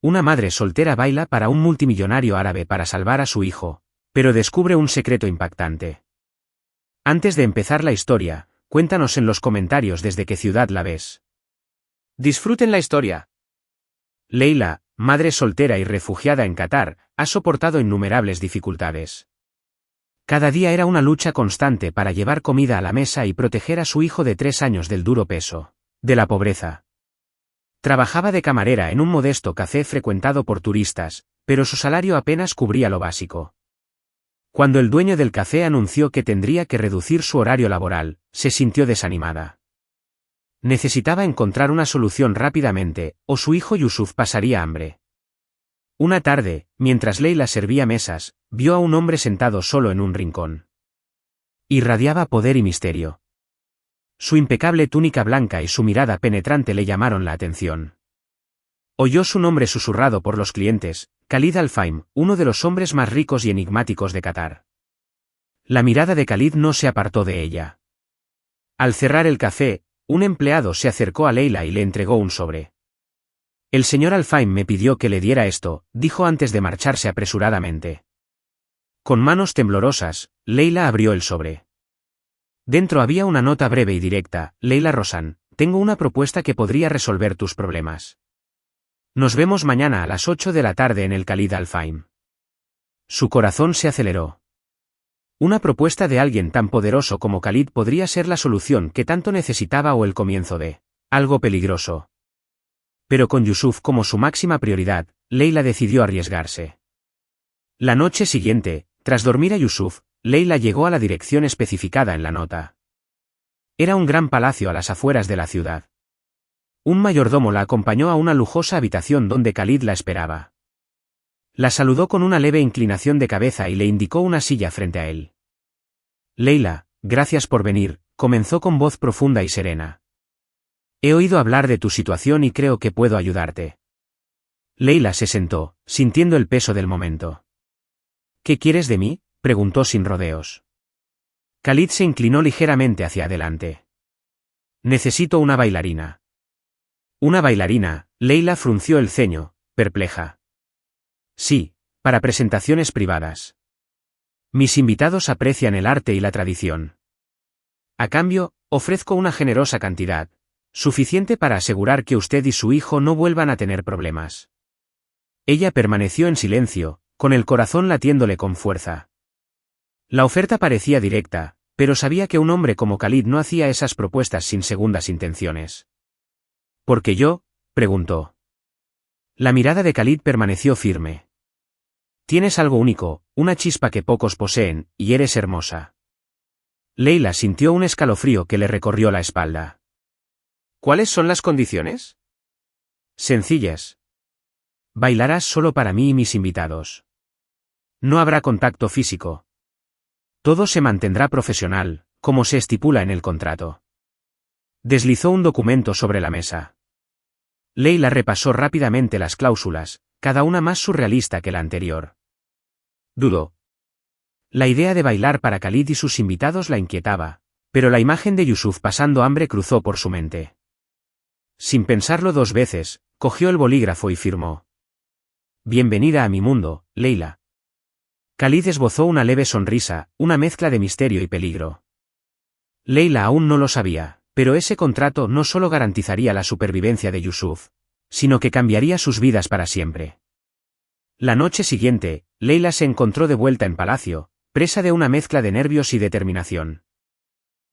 Una madre soltera baila para un multimillonario árabe para salvar a su hijo, pero descubre un secreto impactante. Antes de empezar la historia, cuéntanos en los comentarios desde qué ciudad la ves. Disfruten la historia. Leila, madre soltera y refugiada en Qatar, ha soportado innumerables dificultades. Cada día era una lucha constante para llevar comida a la mesa y proteger a su hijo de 3 años del duro peso de la pobreza. Trabajaba de camarera en un modesto café frecuentado por turistas, pero su salario apenas cubría lo básico. Cuando el dueño del café anunció que tendría que reducir su horario laboral, se sintió desanimada. Necesitaba encontrar una solución rápidamente, o su hijo Yusuf pasaría hambre. Una tarde, mientras Leila servía mesas, vio a un hombre sentado solo en un rincón. Irradiaba poder y misterio. Su impecable túnica blanca y su mirada penetrante le llamaron la atención. Oyó su nombre susurrado por los clientes, Khalid Al-Fahim, uno de los hombres más ricos y enigmáticos de Qatar. La mirada de Khalid no se apartó de ella. Al cerrar el café, un empleado se acercó a Leila y le entregó un sobre. El señor Al-Fahim me pidió que le diera esto, dijo antes de marcharse apresuradamente. Con manos temblorosas, Leila abrió el sobre. Dentro había una nota breve y directa: Leila Rosan, tengo una propuesta que podría resolver tus problemas. Nos vemos mañana a las 8 de la tarde en el Khalid Al-Fahim. Su corazón se aceleró. Una propuesta de alguien tan poderoso como Khalid podría ser la solución que tanto necesitaba o el comienzo de algo peligroso. Pero con Yusuf como su máxima prioridad, Leila decidió arriesgarse. La noche siguiente, tras dormir a Yusuf, Leila llegó a la dirección especificada en la nota. Era un gran palacio a las afueras de la ciudad. Un mayordomo la acompañó a una lujosa habitación donde Khalid la esperaba. La saludó con una leve inclinación de cabeza y le indicó una silla frente a él. Leila, gracias por venir, comenzó con voz profunda y serena. He oído hablar de tu situación y creo que puedo ayudarte. Leila se sentó, sintiendo el peso del momento. ¿Qué quieres de mí?, preguntó sin rodeos. Khalid se inclinó ligeramente hacia adelante. Necesito una bailarina. ¿Una bailarina? Leila frunció el ceño, perpleja. Sí, para presentaciones privadas. Mis invitados aprecian el arte y la tradición. A cambio, ofrezco una generosa cantidad, suficiente para asegurar que usted y su hijo no vuelvan a tener problemas. Ella permaneció en silencio, con el corazón latiéndole con fuerza. La oferta parecía directa, pero sabía que un hombre como Khalid no hacía esas propuestas sin segundas intenciones. ¿Por qué yo?, preguntó. La mirada de Khalid permaneció firme. Tienes algo único, una chispa que pocos poseen, y eres hermosa. Leila sintió un escalofrío que le recorrió la espalda. ¿Cuáles son las condiciones? Sencillas. Bailarás solo para mí y mis invitados. No habrá contacto físico. Todo se mantendrá profesional, como se estipula en el contrato. Deslizó un documento sobre la mesa. Leila repasó rápidamente las cláusulas, cada una más surrealista que la anterior. Dudó. La idea de bailar para Khalid y sus invitados la inquietaba, pero la imagen de Yusuf pasando hambre cruzó por su mente. Sin pensarlo 2 veces, cogió el bolígrafo y firmó. Bienvenida a mi mundo, Leila. Khalid esbozó una leve sonrisa, una mezcla de misterio y peligro. Leila aún no lo sabía, pero ese contrato no solo garantizaría la supervivencia de Yusuf, sino que cambiaría sus vidas para siempre. La noche siguiente, Leila se encontró de vuelta en palacio, presa de una mezcla de nervios y determinación.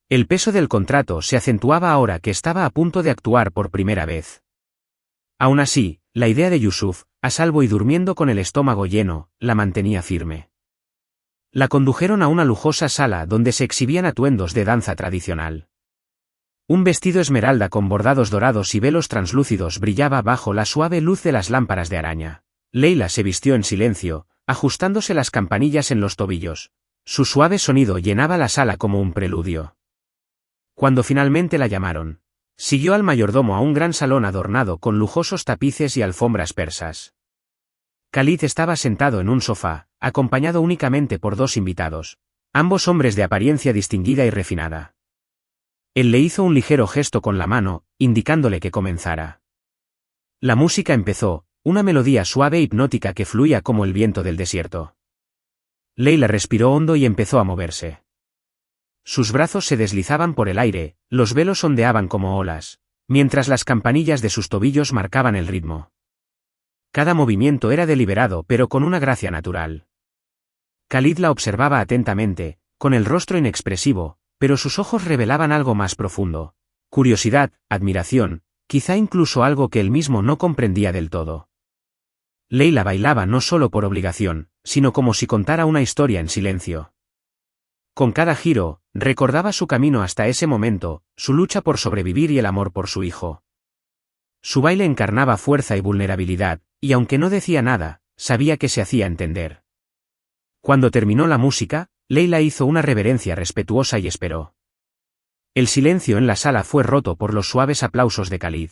El peso del contrato se acentuaba ahora que estaba a punto de actuar por primera vez. Aún así, la idea de Yusuf, a salvo y durmiendo con el estómago lleno, la mantenía firme. La condujeron a una lujosa sala donde se exhibían atuendos de danza tradicional. Un vestido esmeralda con bordados dorados y velos translúcidos brillaba bajo la suave luz de las lámparas de araña. Leila se vistió en silencio, ajustándose las campanillas en los tobillos. Su suave sonido llenaba la sala como un preludio. Cuando finalmente la llamaron, siguió al mayordomo a un gran salón adornado con lujosos tapices y alfombras persas. Khalid estaba sentado en un sofá, acompañado únicamente por 2 invitados, ambos hombres de apariencia distinguida y refinada. Él le hizo un ligero gesto con la mano, indicándole que comenzara. La música empezó, una melodía suave e hipnótica que fluía como el viento del desierto. Leila respiró hondo y empezó a moverse. Sus brazos se deslizaban por el aire, los velos ondeaban como olas, mientras las campanillas de sus tobillos marcaban el ritmo. Cada movimiento era deliberado pero con una gracia natural. Khalid la observaba atentamente, con el rostro inexpresivo, pero sus ojos revelaban algo más profundo. Curiosidad, admiración, quizá incluso algo que él mismo no comprendía del todo. Leila bailaba no solo por obligación, sino como si contara una historia en silencio. Con cada giro, recordaba su camino hasta ese momento, su lucha por sobrevivir y el amor por su hijo. Su baile encarnaba fuerza y vulnerabilidad, y aunque no decía nada, sabía que se hacía entender. Cuando terminó la música, Leila hizo una reverencia respetuosa y esperó. El silencio en la sala fue roto por los suaves aplausos de Khalid.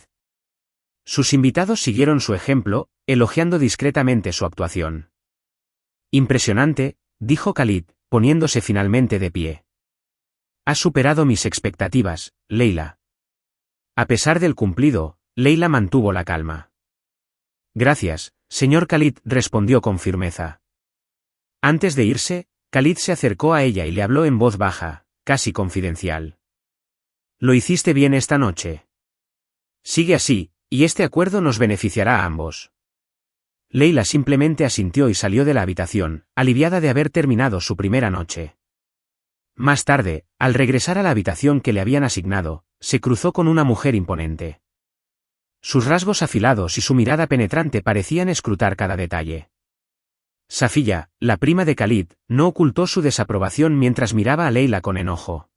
Sus invitados siguieron su ejemplo, elogiando discretamente su actuación. Impresionante, dijo Khalid, poniéndose finalmente de pie. Has superado mis expectativas, Leila. A pesar del cumplido, Leila mantuvo la calma. Gracias, señor Khalid, respondió con firmeza. Antes de irse, Khalid se acercó a ella y le habló en voz baja, casi confidencial. Lo hiciste bien esta noche. Sigue así, y este acuerdo nos beneficiará a ambos. Leila simplemente asintió y salió de la habitación, aliviada de haber terminado su primera noche. Más tarde, al regresar a la habitación que le habían asignado, se cruzó con una mujer imponente. Sus rasgos afilados y su mirada penetrante parecían escrutar cada detalle. Safiya, la prima de Khalid, no ocultó su desaprobación mientras miraba a Leila con enojo.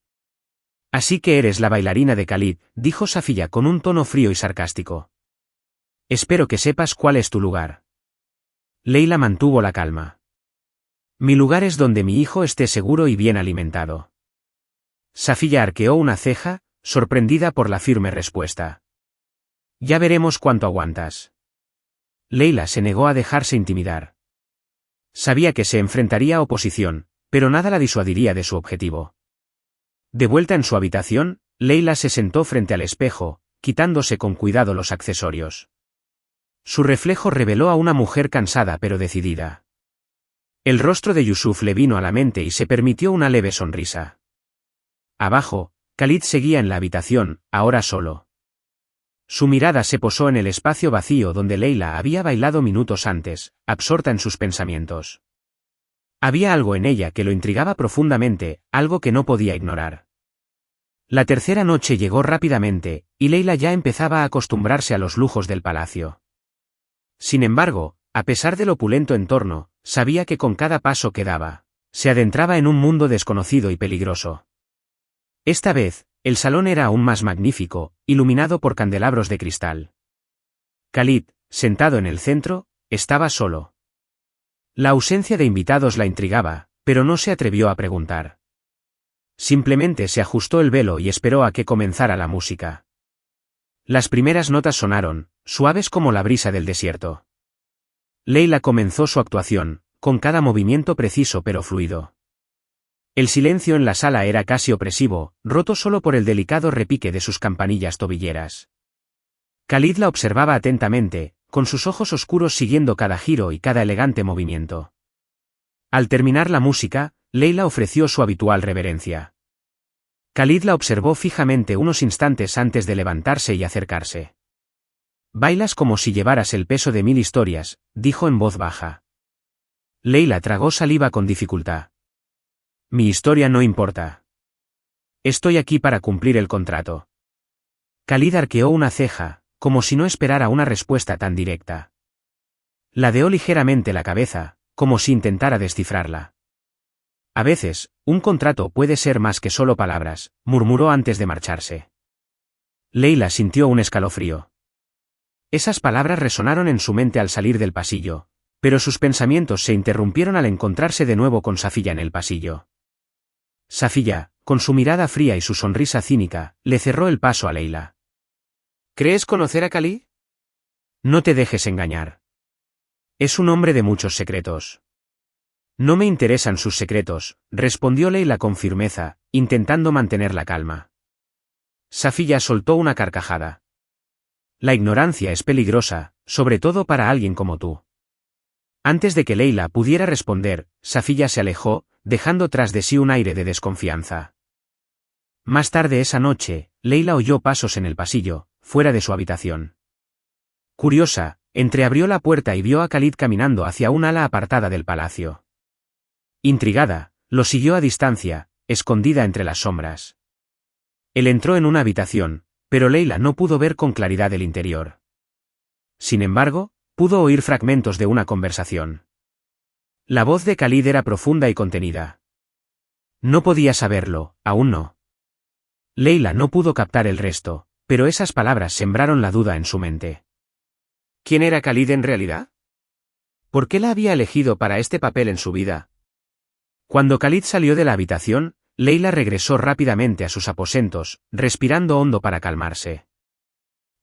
Así que eres la bailarina de Khalid, dijo Safiya con un tono frío y sarcástico. Espero que sepas cuál es tu lugar. Leila mantuvo la calma. Mi lugar es donde mi hijo esté seguro y bien alimentado. Safiya arqueó una ceja, sorprendida por la firme respuesta. Ya veremos cuánto aguantas. Leila se negó a dejarse intimidar. Sabía que se enfrentaría a oposición, pero nada la disuadiría de su objetivo. De vuelta en su habitación, Leila se sentó frente al espejo, quitándose con cuidado los accesorios. Su reflejo reveló a una mujer cansada pero decidida. El rostro de Yusuf le vino a la mente y se permitió una leve sonrisa. Abajo, Khalid seguía en la habitación, ahora solo. Su mirada se posó en el espacio vacío donde Leila había bailado minutos antes, absorta en sus pensamientos. Había algo en ella que lo intrigaba profundamente, algo que no podía ignorar. La tercera noche llegó rápidamente, y Leila ya empezaba a acostumbrarse a los lujos del palacio. Sin embargo, a pesar del opulento entorno, sabía que con cada paso que daba, se adentraba en un mundo desconocido y peligroso. Esta vez, el salón era aún más magnífico, iluminado por candelabros de cristal. Khalid, sentado en el centro, estaba solo. La ausencia de invitados la intrigaba, pero no se atrevió a preguntar. Simplemente se ajustó el velo y esperó a que comenzara la música. Las primeras notas sonaron, suaves como la brisa del desierto. Leila comenzó su actuación, con cada movimiento preciso pero fluido. El silencio en la sala era casi opresivo, roto solo por el delicado repique de sus campanillas tobilleras. Khalid la observaba atentamente, con sus ojos oscuros siguiendo cada giro y cada elegante movimiento. Al terminar la música, Leila ofreció su habitual reverencia. Khalid la observó fijamente unos instantes antes de levantarse y acercarse. Bailas como si llevaras el peso de 1000 historias, dijo en voz baja. Leila tragó saliva con dificultad. Mi historia no importa. Estoy aquí para cumplir el contrato. Khalid arqueó una ceja, como si no esperara una respuesta tan directa. Ladeó ligeramente la cabeza, como si intentara descifrarla. A veces, un contrato puede ser más que solo palabras, murmuró antes de marcharse. Leila sintió un escalofrío. Esas palabras resonaron en su mente al salir del pasillo, pero sus pensamientos se interrumpieron al encontrarse de nuevo con Safiya en el pasillo. Safiya, con su mirada fría y su sonrisa cínica, le cerró el paso a Leila. ¿Crees conocer a Khalid? No te dejes engañar. Es un hombre de muchos secretos. No me interesan sus secretos, respondió Leila con firmeza, intentando mantener la calma. Safiya soltó una carcajada. La ignorancia es peligrosa, sobre todo para alguien como tú. Antes de que Leila pudiera responder, Safiya se alejó, dejando tras de sí un aire de desconfianza. Más tarde esa noche, Leila oyó pasos en el pasillo, fuera de su habitación. Curiosa, entreabrió la puerta y vio a Khalid caminando hacia un ala apartada del palacio. Intrigada, lo siguió a distancia, escondida entre las sombras. Él entró en una habitación, pero Leila no pudo ver con claridad el interior. Sin embargo, pudo oír fragmentos de una conversación. La voz de Khalid era profunda y contenida. No podía saberlo, aún no. Leila no pudo captar el resto, pero esas palabras sembraron la duda en su mente. ¿Quién era Khalid en realidad? ¿Por qué la había elegido para este papel en su vida? Cuando Khalid salió de la habitación, Leila regresó rápidamente a sus aposentos, respirando hondo para calmarse.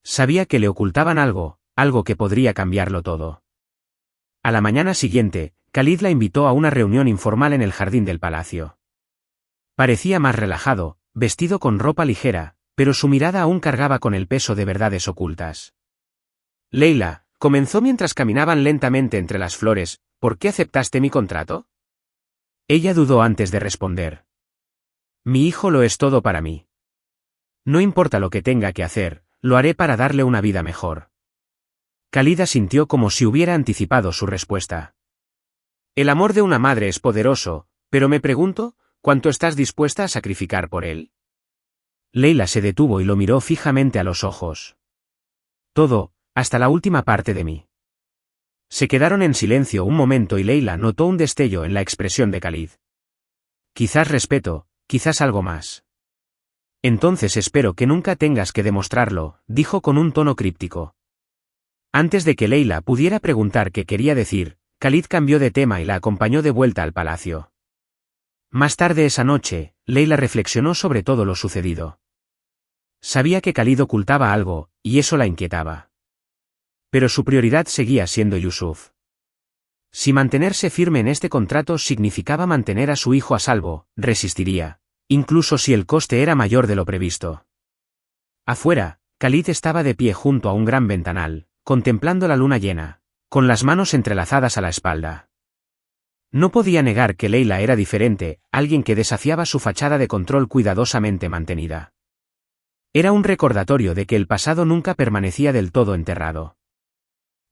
Sabía que le ocultaban algo que podría cambiarlo todo. A la mañana siguiente, Khalid la invitó a una reunión informal en el jardín del palacio. Parecía más relajado, vestido con ropa ligera, pero su mirada aún cargaba con el peso de verdades ocultas. Leila, comenzó mientras caminaban lentamente entre las flores, ¿por qué aceptaste mi contrato? Ella dudó antes de responder. Mi hijo lo es todo para mí. No importa lo que tenga que hacer, lo haré para darle una vida mejor. Khalid asintió como si hubiera anticipado su respuesta. El amor de una madre es poderoso, pero me pregunto, ¿cuánto estás dispuesta a sacrificar por él? Leila se detuvo y lo miró fijamente a los ojos. Todo, hasta la última parte de mí. Se quedaron en silencio un momento y Leila notó un destello en la expresión de Khalid. Quizás respeto, quizás algo más. Entonces espero que nunca tengas que demostrarlo, dijo con un tono críptico. Antes de que Leila pudiera preguntar qué quería decir, Khalid cambió de tema y la acompañó de vuelta al palacio. Más tarde esa noche, Leila reflexionó sobre todo lo sucedido. Sabía que Khalid ocultaba algo, y eso la inquietaba. Pero su prioridad seguía siendo Yusuf. Si mantenerse firme en este contrato significaba mantener a su hijo a salvo, resistiría, incluso si el coste era mayor de lo previsto. Afuera, Khalid estaba de pie junto a un gran ventanal, contemplando la luna llena, con las manos entrelazadas a la espalda. No podía negar que Leila era diferente, alguien que desafiaba su fachada de control cuidadosamente mantenida. Era un recordatorio de que el pasado nunca permanecía del todo enterrado.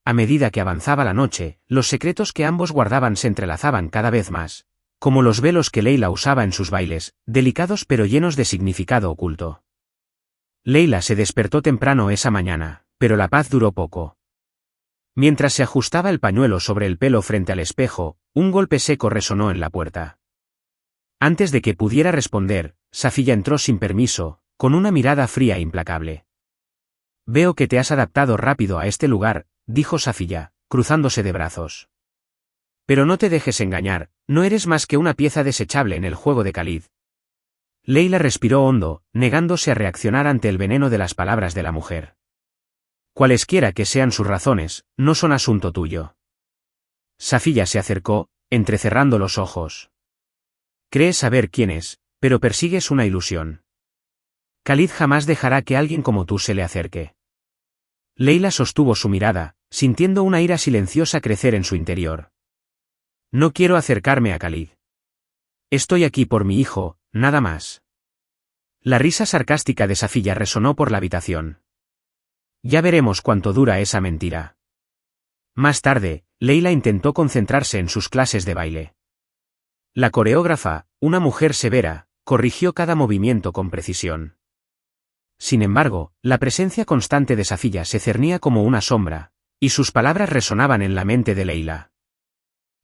A medida que avanzaba la noche, los secretos que ambos guardaban se entrelazaban cada vez más, como los velos que Leila usaba en sus bailes, delicados pero llenos de significado oculto. Leila se despertó temprano esa mañana, pero la paz duró poco. Mientras se ajustaba el pañuelo sobre el pelo frente al espejo, un golpe seco resonó en la puerta. Antes de que pudiera responder, Safiya entró sin permiso, con una mirada fría e implacable. Veo que te has adaptado rápido a este lugar, dijo Safiya, cruzándose de brazos. Pero no te dejes engañar, no eres más que una pieza desechable en el juego de Khalid. Leila respiró hondo, negándose a reaccionar ante el veneno de las palabras de la mujer. Cualesquiera que sean sus razones, no son asunto tuyo. Safiya se acercó, entrecerrando los ojos. Crees saber quién es, pero persigues una ilusión. Khalid jamás dejará que alguien como tú se le acerque. Leila sostuvo su mirada, sintiendo una ira silenciosa crecer en su interior. No quiero acercarme a Khalid. Estoy aquí por mi hijo, nada más. La risa sarcástica de Safiya resonó por la habitación. Ya veremos cuánto dura esa mentira. Más tarde, Leila intentó concentrarse en sus clases de baile. La coreógrafa, una mujer severa, corrigió cada movimiento con precisión. Sin embargo, la presencia constante de Safiya se cernía como una sombra, y sus palabras resonaban en la mente de Leila.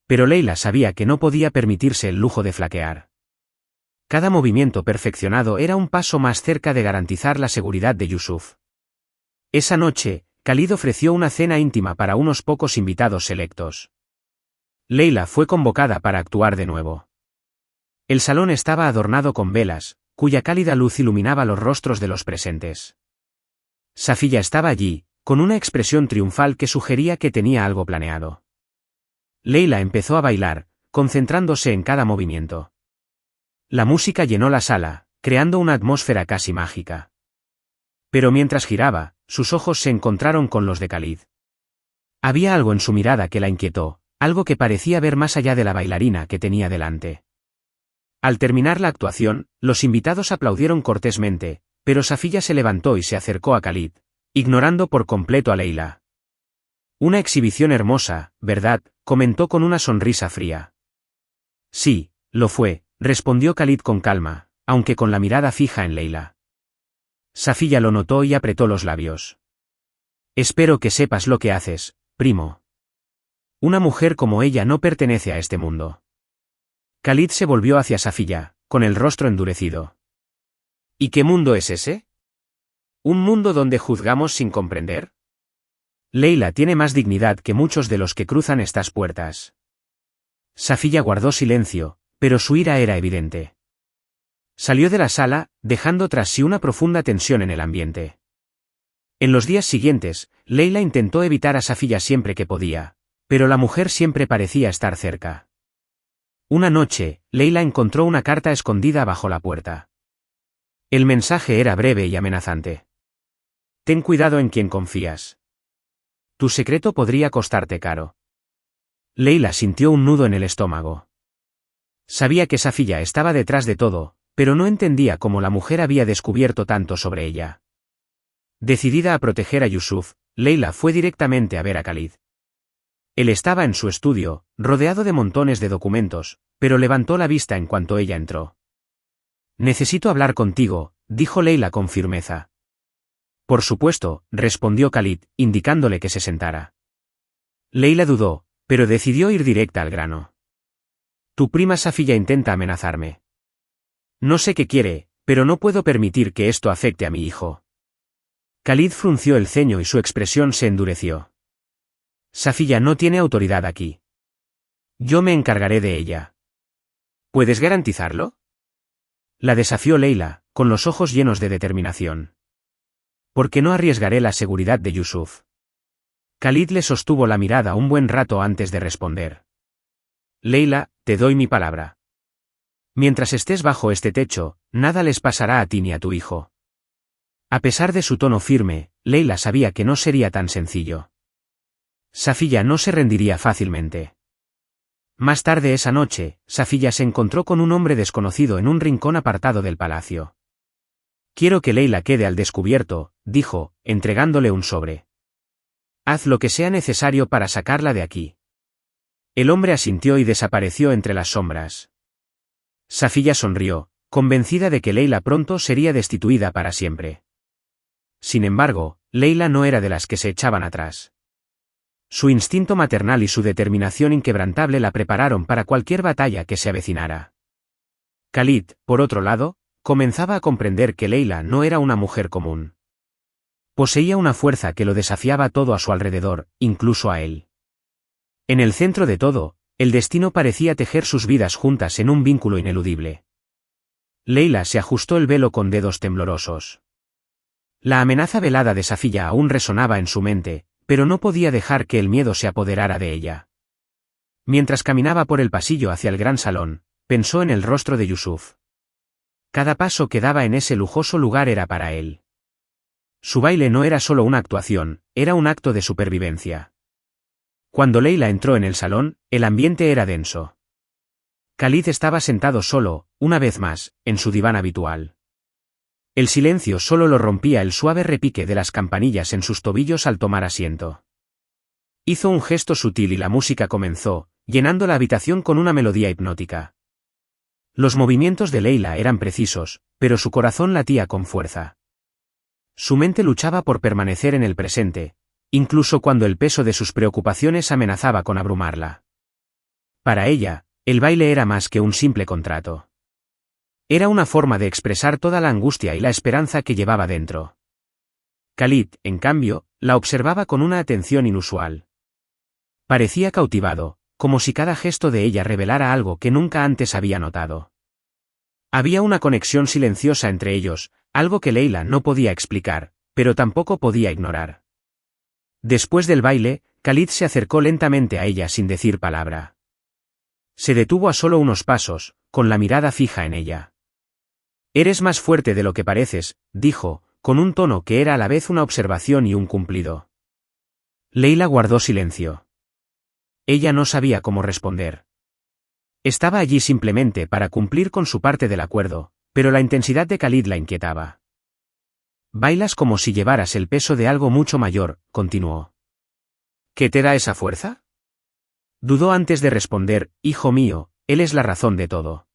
Pero Leila sabía que no podía permitirse el lujo de flaquear. Cada movimiento perfeccionado era un paso más cerca de garantizar la seguridad de Yusuf. Esa noche, Khalid ofreció una cena íntima para unos pocos invitados selectos. Leila fue convocada para actuar de nuevo. El salón estaba adornado con velas, cuya cálida luz iluminaba los rostros de los presentes. Safiya estaba allí, con una expresión triunfal que sugería que tenía algo planeado. Leila empezó a bailar, concentrándose en cada movimiento. La música llenó la sala, creando una atmósfera casi mágica. Pero mientras giraba, sus ojos se encontraron con los de Khalid. Había algo en su mirada que la inquietó, algo que parecía ver más allá de la bailarina que tenía delante. Al terminar la actuación, los invitados aplaudieron cortésmente, pero Safiya se levantó y se acercó a Khalid, ignorando por completo a Leila. Una exhibición hermosa, ¿verdad?, comentó con una sonrisa fría. Sí, lo fue, respondió Khalid con calma, aunque con la mirada fija en Leila. Safiya lo notó y apretó los labios. Espero que sepas lo que haces, primo. Una mujer como ella no pertenece a este mundo. Khalid se volvió hacia Safiya, con el rostro endurecido. ¿Y qué mundo es ese? ¿Un mundo donde juzgamos sin comprender? Leila tiene más dignidad que muchos de los que cruzan estas puertas. Safiya guardó silencio, pero su ira era evidente. Salió de la sala, dejando tras sí una profunda tensión en el ambiente. En los días siguientes, Leila intentó evitar a Safiya siempre que podía, pero la mujer siempre parecía estar cerca. Una noche, Leila encontró una carta escondida bajo la puerta. El mensaje era breve y amenazante. Ten cuidado en quien confías. Tu secreto podría costarte caro. Leila sintió un nudo en el estómago. Sabía que Safiya estaba detrás de todo, pero no entendía cómo la mujer había descubierto tanto sobre ella. Decidida a proteger a Yusuf, Leila fue directamente a ver a Khalid. Él estaba en su estudio, rodeado de montones de documentos, pero levantó la vista en cuanto ella entró. Necesito hablar contigo, dijo Leila con firmeza. Por supuesto, respondió Khalid, indicándole que se sentara. Leila dudó, pero decidió ir directa al grano. Tu prima Safiya intenta amenazarme. No sé qué quiere, pero no puedo permitir que esto afecte a mi hijo. Khalid frunció el ceño y su expresión se endureció. Safiya no tiene autoridad aquí. Yo me encargaré de ella. ¿Puedes garantizarlo? La desafió Leila, con los ojos llenos de determinación. Porque no arriesgaré la seguridad de Yusuf. Khalid le sostuvo la mirada un buen rato antes de responder. Leila, te doy mi palabra. Mientras estés bajo este techo, nada les pasará a ti ni a tu hijo. A pesar de su tono firme, Leila sabía que no sería tan sencillo. Safiya no se rendiría fácilmente. Más tarde esa noche, Safiya se encontró con un hombre desconocido en un rincón apartado del palacio. Quiero que Leila quede al descubierto, dijo, entregándole un sobre. Haz lo que sea necesario para sacarla de aquí. El hombre asintió y desapareció entre las sombras. Safiya sonrió, convencida de que Leila pronto sería destituida para siempre. Sin embargo, Leila no era de las que se echaban atrás. Su instinto maternal y su determinación inquebrantable la prepararon para cualquier batalla que se avecinara. Khalid, por otro lado, comenzaba a comprender que Leila no era una mujer común. Poseía una fuerza que lo desafiaba todo a su alrededor, incluso a él. En el centro de todo, el destino parecía tejer sus vidas juntas en un vínculo ineludible. Leila se ajustó el velo con dedos temblorosos. La amenaza velada de Safiya aún resonaba en su mente, pero no podía dejar que el miedo se apoderara de ella. Mientras caminaba por el pasillo hacia el gran salón, pensó en el rostro de Yusuf. Cada paso que daba en ese lujoso lugar era para él. Su baile no era solo una actuación, era un acto de supervivencia. Cuando Leila entró en el salón, el ambiente era denso. Khalid estaba sentado solo, una vez más, en su diván habitual. El silencio solo lo rompía el suave repique de las campanillas en sus tobillos al tomar asiento. Hizo un gesto sutil y la música comenzó, llenando la habitación con una melodía hipnótica. Los movimientos de Leila eran precisos, pero su corazón latía con fuerza. Su mente luchaba por permanecer en el presente, incluso cuando el peso de sus preocupaciones amenazaba con abrumarla. Para ella, el baile era más que un simple contrato. Era una forma de expresar toda la angustia y la esperanza que llevaba dentro. Khalid, en cambio, la observaba con una atención inusual. Parecía cautivado, como si cada gesto de ella revelara algo que nunca antes había notado. Había una conexión silenciosa entre ellos, algo que Leila no podía explicar, pero tampoco podía ignorar. Después del baile, Khalid se acercó lentamente a ella sin decir palabra. Se detuvo a solo unos pasos, con la mirada fija en ella. Eres más fuerte de lo que pareces, dijo, con un tono que era a la vez una observación y un cumplido. Leila guardó silencio. Ella no sabía cómo responder. Estaba allí simplemente para cumplir con su parte del acuerdo, pero la intensidad de Khalid la inquietaba. Bailas como si llevaras el peso de algo mucho mayor, continuó. ¿Qué te da esa fuerza? Dudó antes de responder, hijo mío, él es la razón de todo.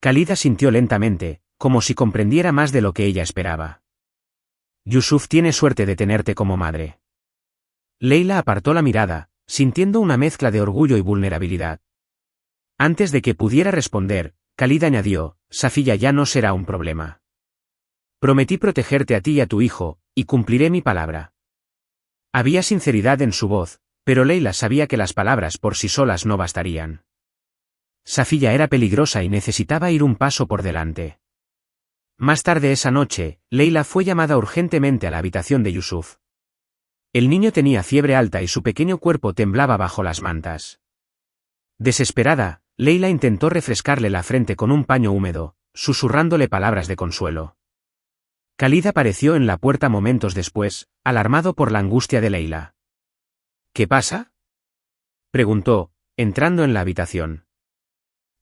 Khalid asintió lentamente, como si comprendiera más de lo que ella esperaba. Yusuf tiene suerte de tenerte como madre. Leila apartó la mirada, sintiendo una mezcla de orgullo y vulnerabilidad. Antes de que pudiera responder, Khalid añadió, Safiya ya no será un problema. Prometí protegerte a ti y a tu hijo, y cumpliré mi palabra. Había sinceridad en su voz, pero Leila sabía que las palabras por sí solas no bastarían. Safiya era peligrosa y necesitaba ir un paso por delante. Más tarde esa noche, Leila fue llamada urgentemente a la habitación de Yusuf. El niño tenía fiebre alta y su pequeño cuerpo temblaba bajo las mantas. Desesperada, Leila intentó refrescarle la frente con un paño húmedo, susurrándole palabras de consuelo. Khalid apareció en la puerta momentos después, alarmado por la angustia de Leila. ¿Qué pasa?, preguntó, entrando en la habitación.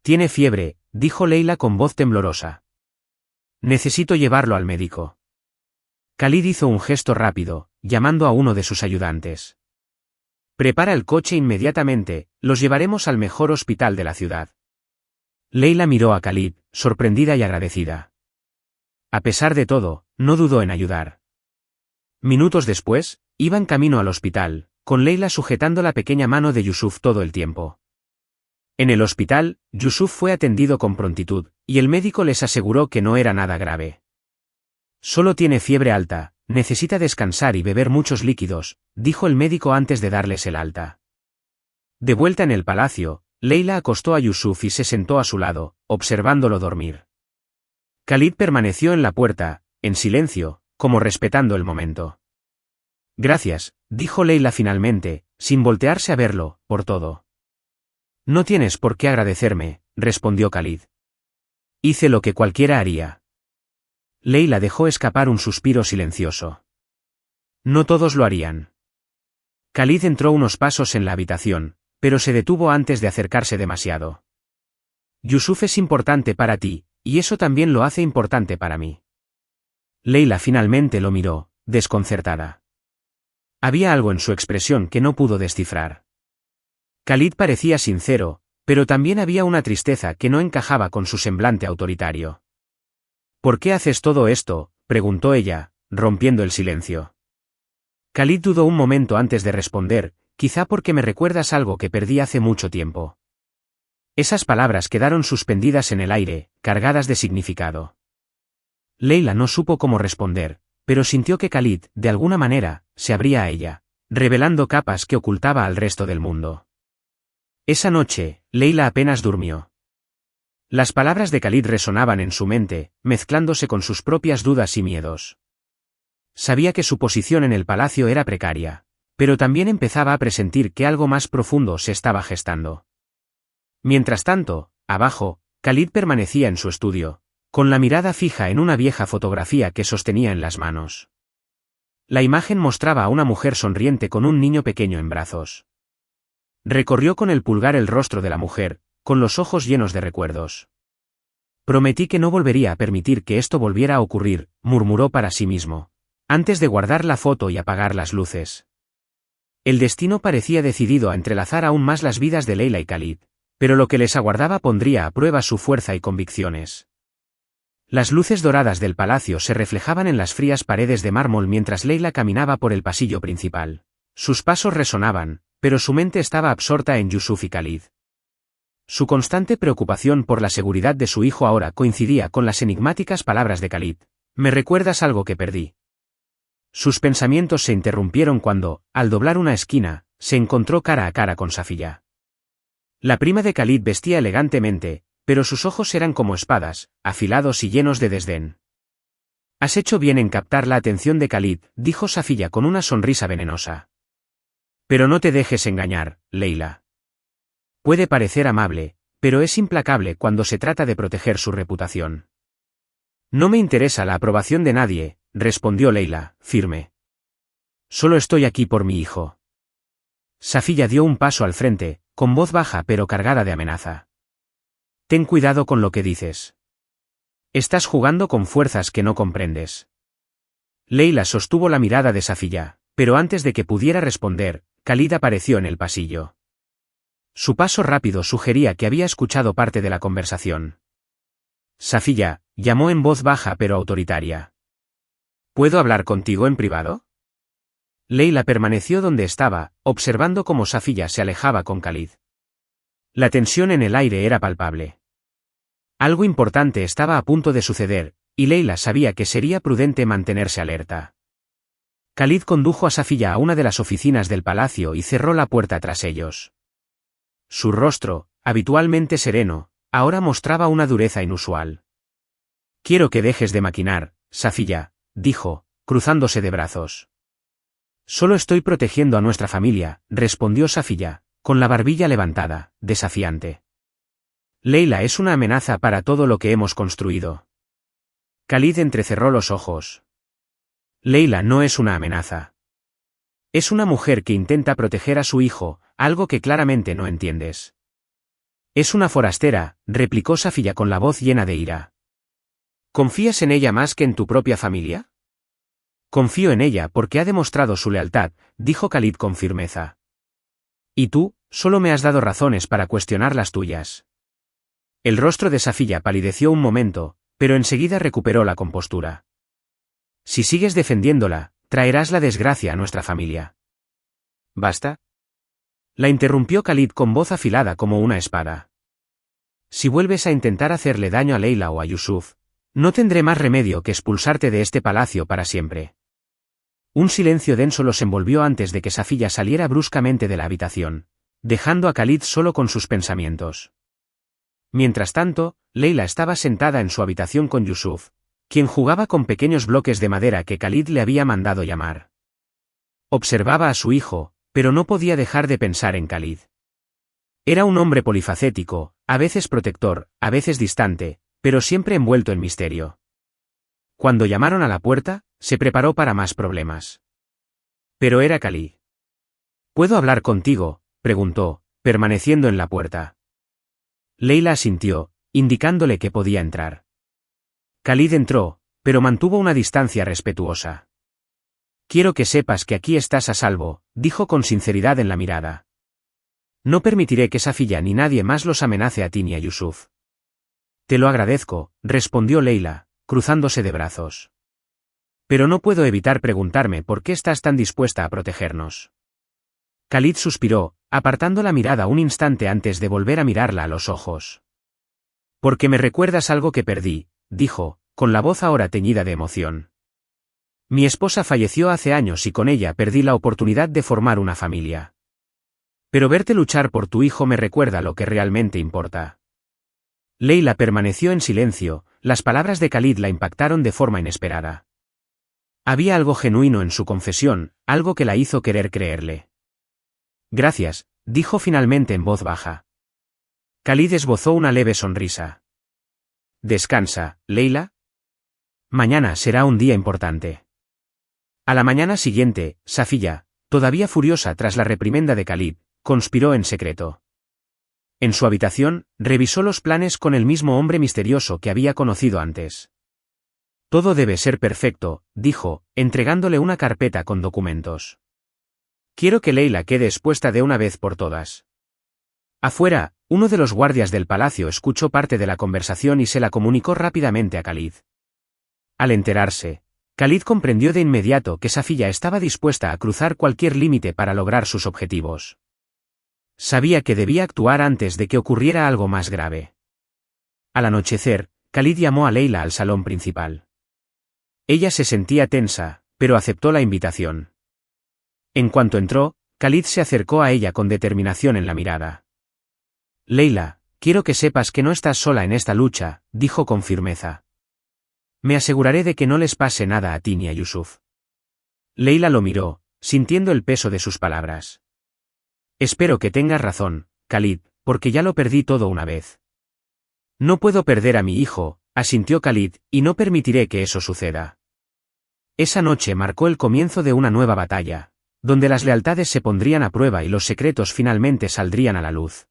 Tiene fiebre, dijo Leila con voz temblorosa. Necesito llevarlo al médico. Khalid hizo un gesto rápido, llamando a uno de sus ayudantes. Prepara el coche inmediatamente, los llevaremos al mejor hospital de la ciudad. Leila miró a Khalid, sorprendida y agradecida. A pesar de todo, no dudó en ayudar. Minutos después, iban camino al hospital, con Leila sujetando la pequeña mano de Yusuf todo el tiempo. En el hospital, Yusuf fue atendido con prontitud, y el médico les aseguró que no era nada grave. Solo tiene fiebre alta, necesita descansar y beber muchos líquidos, dijo el médico antes de darles el alta. De vuelta en el palacio, Leila acostó a Yusuf y se sentó a su lado, observándolo dormir. Khalid permaneció en la puerta, en silencio, como respetando el momento. Gracias, dijo Leila finalmente, sin voltearse a verlo, por todo. No tienes por qué agradecerme, respondió Khalid. Hice lo que cualquiera haría. Leila dejó escapar un suspiro silencioso. No todos lo harían. Khalid entró unos pasos en la habitación, pero se detuvo antes de acercarse demasiado. Yusuf es importante para ti, y eso también lo hace importante para mí. Leila finalmente lo miró, desconcertada. Había algo en su expresión que no pudo descifrar. Khalid parecía sincero, pero también había una tristeza que no encajaba con su semblante autoritario. ¿Por qué haces todo esto?, preguntó ella, rompiendo el silencio. Khalid dudó un momento antes de responder, quizá porque me recuerdas algo que perdí hace mucho tiempo. Esas palabras quedaron suspendidas en el aire, cargadas de significado. Leila no supo cómo responder, pero sintió que Khalid, de alguna manera, se abría a ella, revelando capas que ocultaba al resto del mundo. Esa noche, Leila apenas durmió. Las palabras de Khalid resonaban en su mente, mezclándose con sus propias dudas y miedos. Sabía que su posición en el palacio era precaria, pero también empezaba a presentir que algo más profundo se estaba gestando. Mientras tanto, abajo, Khalid permanecía en su estudio, con la mirada fija en una vieja fotografía que sostenía en las manos. La imagen mostraba a una mujer sonriente con un niño pequeño en brazos. Recorrió con el pulgar el rostro de la mujer, con los ojos llenos de recuerdos. Prometí que no volvería a permitir que esto volviera a ocurrir, murmuró para sí mismo, antes de guardar la foto y apagar las luces. El destino parecía decidido a entrelazar aún más las vidas de Leila y Khalid, pero lo que les aguardaba pondría a prueba su fuerza y convicciones. Las luces doradas del palacio se reflejaban en las frías paredes de mármol mientras Leila caminaba por el pasillo principal. Sus pasos resonaban, pero su mente estaba absorta en Yusuf y Khalid. Su constante preocupación por la seguridad de su hijo ahora coincidía con las enigmáticas palabras de Khalid. «Me recuerdas algo que perdí». Sus pensamientos se interrumpieron cuando, al doblar una esquina, se encontró cara a cara con Safiya. La prima de Khalid vestía elegantemente, pero sus ojos eran como espadas, afilados y llenos de desdén. «Has hecho bien en captar la atención de Khalid», dijo Safiya con una sonrisa venenosa. «Pero no te dejes engañar, Leila. Puede parecer amable, pero es implacable cuando se trata de proteger su reputación». «No me interesa la aprobación de nadie», respondió Leila, firme. Solo estoy aquí por mi hijo. Safiya dio un paso al frente, con voz baja pero cargada de amenaza. Ten cuidado con lo que dices. Estás jugando con fuerzas que no comprendes. Leila sostuvo la mirada de Safiya, pero antes de que pudiera responder, Khalid apareció en el pasillo. Su paso rápido sugería que había escuchado parte de la conversación. Safiya, llamó en voz baja pero autoritaria. ¿Puedo hablar contigo en privado? Leila permaneció donde estaba, observando cómo Safiya se alejaba con Khalid. La tensión en el aire era palpable. Algo importante estaba a punto de suceder, y Leila sabía que sería prudente mantenerse alerta. Khalid condujo a Safiya a una de las oficinas del palacio y cerró la puerta tras ellos. Su rostro, habitualmente sereno, ahora mostraba una dureza inusual. Quiero que dejes de maquinar, Safiya, dijo, cruzándose de brazos. Solo estoy protegiendo a nuestra familia, respondió Safiya, con la barbilla levantada, desafiante. Leila es una amenaza para todo lo que hemos construido. Khalid entrecerró los ojos. Leila no es una amenaza. Es una mujer que intenta proteger a su hijo, algo que claramente no entiendes. Es una forastera, replicó Safiya con la voz llena de ira. ¿Confías en ella más que en tu propia familia? Confío en ella porque ha demostrado su lealtad, dijo Khalid con firmeza. Y tú, solo me has dado razones para cuestionar las tuyas. El rostro de Safiya palideció un momento, pero enseguida recuperó la compostura. Si sigues defendiéndola, traerás la desgracia a nuestra familia. ¿Basta? La interrumpió Khalid con voz afilada como una espada. Si vuelves a intentar hacerle daño a Leila o a Yusuf, no tendré más remedio que expulsarte de este palacio para siempre. Un silencio denso los envolvió antes de que Safiya saliera bruscamente de la habitación, dejando a Khalid solo con sus pensamientos. Mientras tanto, Leila estaba sentada en su habitación con Yusuf, quien jugaba con pequeños bloques de madera que Khalid le había mandado llamar. Observaba a su hijo, pero no podía dejar de pensar en Khalid. Era un hombre polifacético, a veces protector, a veces distante, pero siempre envuelto en misterio. Cuando llamaron a la puerta, se preparó para más problemas. Pero era Khalid. ¿Puedo hablar contigo?, preguntó, permaneciendo en la puerta. Leila asintió, indicándole que podía entrar. Khalid entró, pero mantuvo una distancia respetuosa. Quiero que sepas que aquí estás a salvo, dijo con sinceridad en la mirada. No permitiré que Safiya ni nadie más los amenace a ti ni a Yusuf. Te lo agradezco, respondió Leila, cruzándose de brazos. Pero no puedo evitar preguntarme por qué estás tan dispuesta a protegernos. Khalid suspiró, apartando la mirada un instante antes de volver a mirarla a los ojos. Porque me recuerdas algo que perdí, dijo, con la voz ahora teñida de emoción. Mi esposa falleció hace años y con ella perdí la oportunidad de formar una familia. Pero verte luchar por tu hijo me recuerda lo que realmente importa. Leila permaneció en silencio, las palabras de Khalid la impactaron de forma inesperada. Había algo genuino en su confesión, algo que la hizo querer creerle. Gracias, dijo finalmente en voz baja. Khalid esbozó una leve sonrisa. Descansa, Leila. Mañana será un día importante. A la mañana siguiente, Safiya, todavía furiosa tras la reprimenda de Khalid, conspiró en secreto. En su habitación, revisó los planes con el mismo hombre misterioso que había conocido antes. Todo debe ser perfecto, dijo, entregándole una carpeta con documentos. Quiero que Leila quede expuesta de una vez por todas. Afuera, uno de los guardias del palacio escuchó parte de la conversación y se la comunicó rápidamente a Khalid. Al enterarse, Khalid comprendió de inmediato que Safiya estaba dispuesta a cruzar cualquier límite para lograr sus objetivos. Sabía que debía actuar antes de que ocurriera algo más grave. Al anochecer, Khalid llamó a Leila al salón principal. Ella se sentía tensa, pero aceptó la invitación. En cuanto entró, Khalid se acercó a ella con determinación en la mirada. Leila, quiero que sepas que no estás sola en esta lucha, dijo con firmeza. Me aseguraré de que no les pase nada a ti ni a Yusuf. Leila lo miró, sintiendo el peso de sus palabras. Espero que tengas razón, Khalid, porque ya lo perdí todo una vez. No puedo perder a mi hijo, asintió Khalid, y no permitiré que eso suceda. Esa noche marcó el comienzo de una nueva batalla, donde las lealtades se pondrían a prueba y los secretos finalmente saldrían a la luz.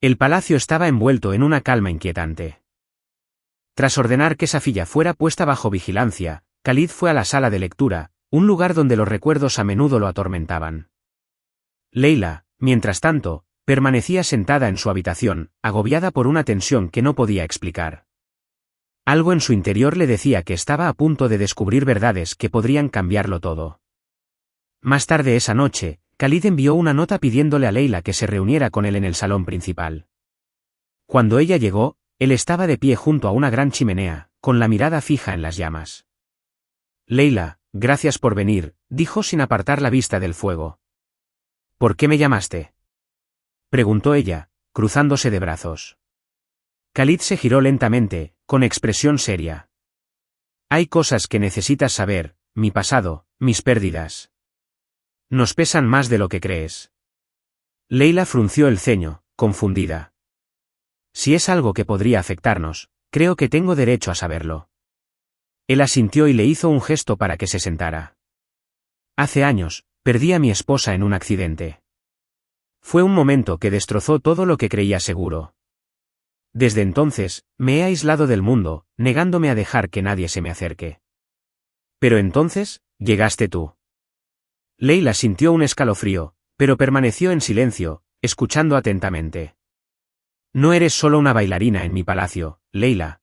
El palacio estaba envuelto en una calma inquietante. Tras ordenar que Safiya fuera puesta bajo vigilancia, Khalid fue a la sala de lectura, un lugar donde los recuerdos a menudo lo atormentaban. Leila, mientras tanto, permanecía sentada en su habitación, agobiada por una tensión que no podía explicar. Algo en su interior le decía que estaba a punto de descubrir verdades que podrían cambiarlo todo. Más tarde esa noche, Khalid envió una nota pidiéndole a Leila que se reuniera con él en el salón principal. Cuando ella llegó, él estaba de pie junto a una gran chimenea, con la mirada fija en las llamas. Leila, gracias por venir, dijo sin apartar la vista del fuego. ¿Por qué me llamaste?, preguntó ella, cruzándose de brazos. Khalid se giró lentamente, con expresión seria. Hay cosas que necesitas saber, mi pasado, mis pérdidas. Nos pesan más de lo que crees. Leila frunció el ceño, confundida. Si es algo que podría afectarnos, creo que tengo derecho a saberlo. Él asintió y le hizo un gesto para que se sentara. Hace años, perdí a mi esposa en un accidente. Fue un momento que destrozó todo lo que creía seguro. Desde entonces, me he aislado del mundo, negándome a dejar que nadie se me acerque. Pero entonces, llegaste tú. Leila sintió un escalofrío, pero permaneció en silencio, escuchando atentamente. No eres solo una bailarina en mi palacio, Leila.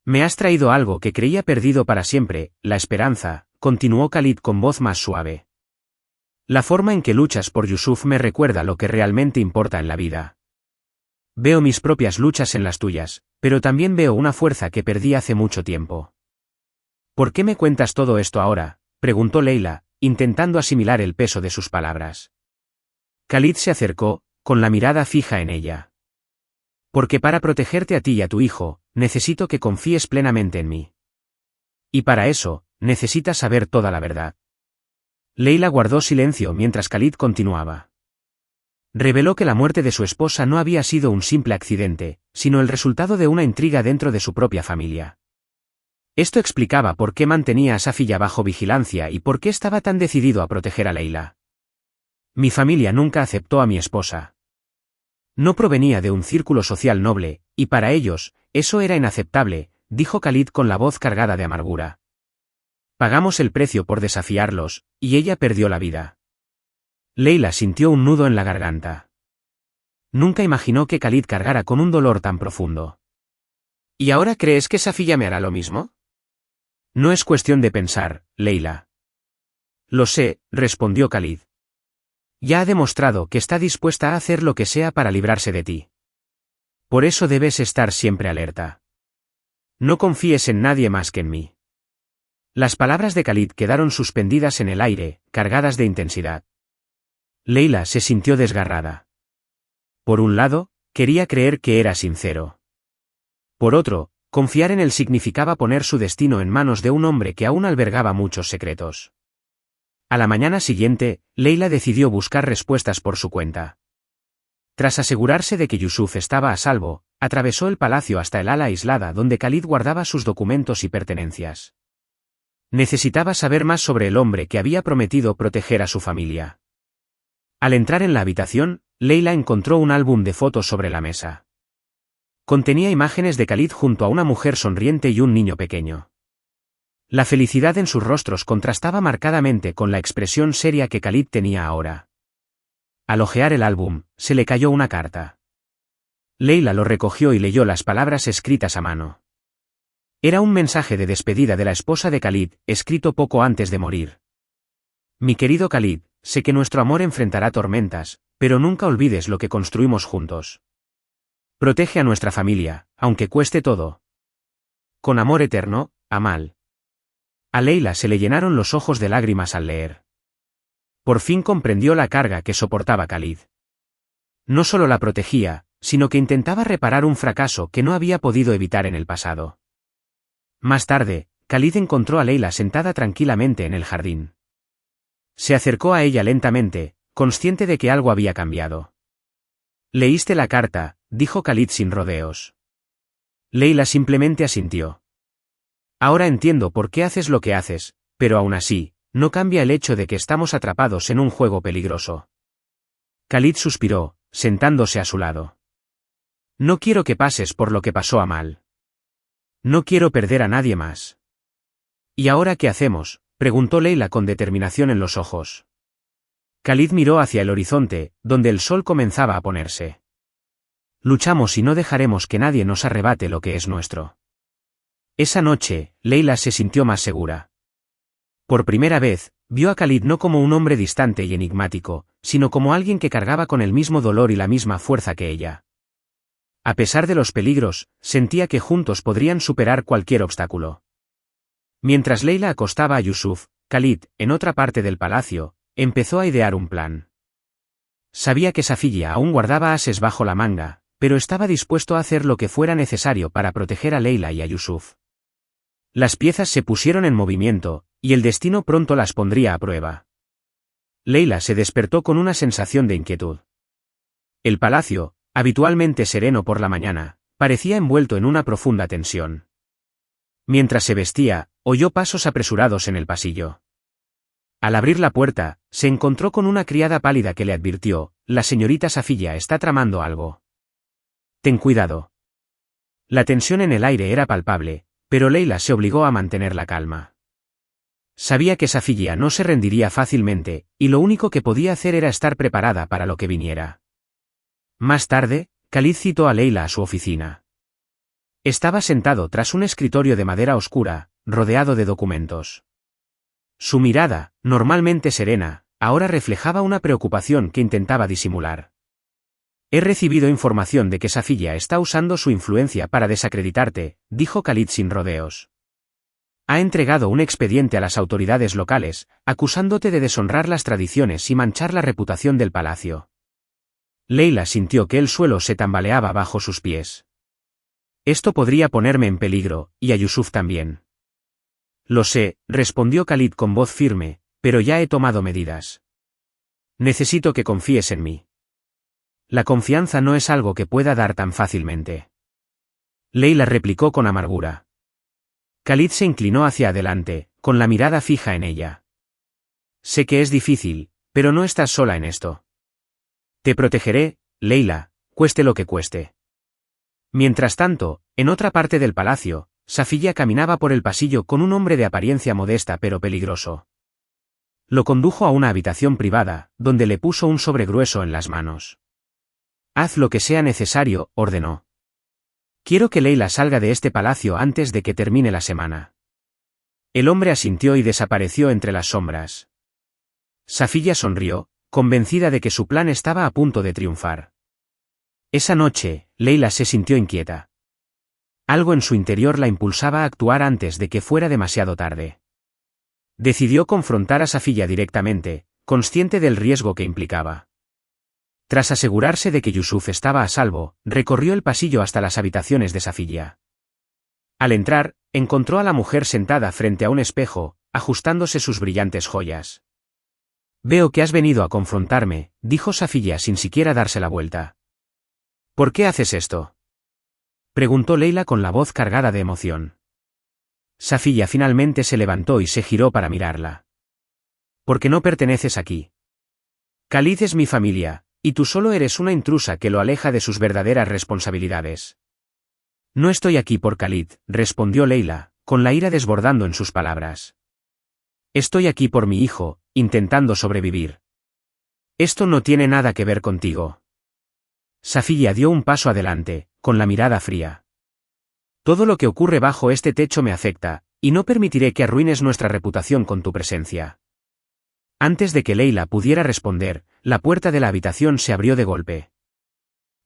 Me has traído algo que creía perdido para siempre, la esperanza, continuó Khalid con voz más suave. La forma en que luchas por Yusuf me recuerda lo que realmente importa en la vida. Veo mis propias luchas en las tuyas, pero también veo una fuerza que perdí hace mucho tiempo. ¿Por qué me cuentas todo esto ahora?, preguntó Leila, intentando asimilar el peso de sus palabras. Khalid se acercó, con la mirada fija en ella. Porque para protegerte a ti y a tu hijo, necesito que confíes plenamente en mí. Y para eso, necesitas saber toda la verdad. Leila guardó silencio mientras Khalid continuaba. Reveló que la muerte de su esposa no había sido un simple accidente, sino el resultado de una intriga dentro de su propia familia. Esto explicaba por qué mantenía a Safiya bajo vigilancia y por qué estaba tan decidido a proteger a Leila. Mi familia nunca aceptó a mi esposa. No provenía de un círculo social noble, y para ellos, eso era inaceptable, dijo Khalid con la voz cargada de amargura. Pagamos el precio por desafiarlos, y ella perdió la vida. Leila sintió un nudo en la garganta. Nunca imaginó que Khalid cargara con un dolor tan profundo. ¿Y ahora crees que Safiya me hará lo mismo? No es cuestión de pensar, Leila. Lo sé, respondió Khalid. Ya ha demostrado que está dispuesta a hacer lo que sea para librarse de ti. Por eso debes estar siempre alerta. No confíes en nadie más que en mí. Las palabras de Khalid quedaron suspendidas en el aire, cargadas de intensidad. Leila se sintió desgarrada. Por un lado, quería creer que era sincero. Por otro, confiar en él significaba poner su destino en manos de un hombre que aún albergaba muchos secretos. A la mañana siguiente, Leila decidió buscar respuestas por su cuenta. Tras asegurarse de que Yusuf estaba a salvo, atravesó el palacio hasta el ala aislada donde Khalid guardaba sus documentos y pertenencias. Necesitaba saber más sobre el hombre que había prometido proteger a su familia. Al entrar en la habitación, Leila encontró un álbum de fotos sobre la mesa. Contenía imágenes de Khalid junto a una mujer sonriente y un niño pequeño. La felicidad en sus rostros contrastaba marcadamente con la expresión seria que Khalid tenía ahora. Al hojear el álbum, se le cayó una carta. Leila lo recogió y leyó las palabras escritas a mano. Era un mensaje de despedida de la esposa de Khalid, escrito poco antes de morir. Mi querido Khalid, sé que nuestro amor enfrentará tormentas, pero nunca olvides lo que construimos juntos. Protege a nuestra familia, aunque cueste todo. Con amor eterno, Amal. A Leila se le llenaron los ojos de lágrimas al leer. Por fin comprendió la carga que soportaba Khalid. No solo la protegía, sino que intentaba reparar un fracaso que no había podido evitar en el pasado. Más tarde, Khalid encontró a Leila sentada tranquilamente en el jardín. Se acercó a ella lentamente, consciente de que algo había cambiado. «¿Leíste la carta?», dijo Khalid sin rodeos. Leila simplemente asintió. «Ahora entiendo por qué haces lo que haces», pero aún así, no cambia el hecho de que estamos atrapados en un juego peligroso. Khalid suspiró, sentándose a su lado. No quiero que pases por lo que pasó a Mal. No quiero perder a nadie más. ¿Y ahora qué hacemos?, preguntó Leila con determinación en los ojos. Khalid miró hacia el horizonte, donde el sol comenzaba a ponerse. Luchamos y no dejaremos que nadie nos arrebate lo que es nuestro. Esa noche, Leila se sintió más segura. Por primera vez, vio a Khalid no como un hombre distante y enigmático, sino como alguien que cargaba con el mismo dolor y la misma fuerza que ella. A pesar de los peligros, sentía que juntos podrían superar cualquier obstáculo. Mientras Leila acostaba a Yusuf, Khalid, en otra parte del palacio, empezó a idear un plan. Sabía que Safiya aún guardaba ases bajo la manga, pero estaba dispuesto a hacer lo que fuera necesario para proteger a Leila y a Yusuf. Las piezas se pusieron en movimiento, y el destino pronto las pondría a prueba. Leila se despertó con una sensación de inquietud. El palacio, habitualmente sereno por la mañana, parecía envuelto en una profunda tensión. Mientras se vestía, oyó pasos apresurados en el pasillo. Al abrir la puerta, se encontró con una criada pálida que le advirtió: «La señorita Safiya está tramando algo. Ten cuidado». La tensión en el aire era palpable, pero Leila se obligó a mantener la calma. Sabía que Safiya no se rendiría fácilmente, y lo único que podía hacer era estar preparada para lo que viniera. Más tarde, Khalid citó a Leila a su oficina. Estaba sentado tras un escritorio de madera oscura, rodeado de documentos. Su mirada, normalmente serena, ahora reflejaba una preocupación que intentaba disimular. «He recibido información de que Safiya está usando su influencia para desacreditarte», dijo Khalid sin rodeos. «Ha entregado un expediente a las autoridades locales, acusándote de deshonrar las tradiciones y manchar la reputación del palacio». Leila sintió que el suelo se tambaleaba bajo sus pies. «Esto podría ponerme en peligro, y a Yusuf también». «Lo sé», respondió Khalid con voz firme, «pero ya he tomado medidas. Necesito que confíes en mí». «La confianza no es algo que pueda dar tan fácilmente». Leila replicó con amargura. Khalid se inclinó hacia adelante, con la mirada fija en ella. «Sé que es difícil, pero no estás sola en esto. Te protegeré, Leila, cueste lo que cueste». Mientras tanto, en otra parte del palacio, Safiya caminaba por el pasillo con un hombre de apariencia modesta pero peligroso. Lo condujo a una habitación privada, donde le puso un sobre grueso en las manos. «Haz lo que sea necesario», ordenó. «Quiero que Leila salga de este palacio antes de que termine la semana». El hombre asintió y desapareció entre las sombras. Safiya sonrió, convencida de que su plan estaba a punto de triunfar. Esa noche, Leila se sintió inquieta. Algo en su interior la impulsaba a actuar antes de que fuera demasiado tarde. Decidió confrontar a Safiya directamente, consciente del riesgo que implicaba. Tras asegurarse de que Yusuf estaba a salvo, recorrió el pasillo hasta las habitaciones de Safiya. Al entrar, encontró a la mujer sentada frente a un espejo, ajustándose sus brillantes joyas. «Veo que has venido a confrontarme», dijo Safiya sin siquiera darse la vuelta. «¿Por qué haces esto?», preguntó Leila con la voz cargada de emoción. Safiya finalmente se levantó y se giró para mirarla. «Porque no perteneces aquí. Khalid es mi familia, y tú solo eres una intrusa que lo aleja de sus verdaderas responsabilidades». «No estoy aquí por Khalid», respondió Leila, con la ira desbordando en sus palabras. «Estoy aquí por mi hijo, intentando sobrevivir. Esto no tiene nada que ver contigo». Safiya dio un paso adelante, con la mirada fría. «Todo lo que ocurre bajo este techo me afecta, y no permitiré que arruines nuestra reputación con tu presencia». Antes de que Leila pudiera responder, la puerta de la habitación se abrió de golpe.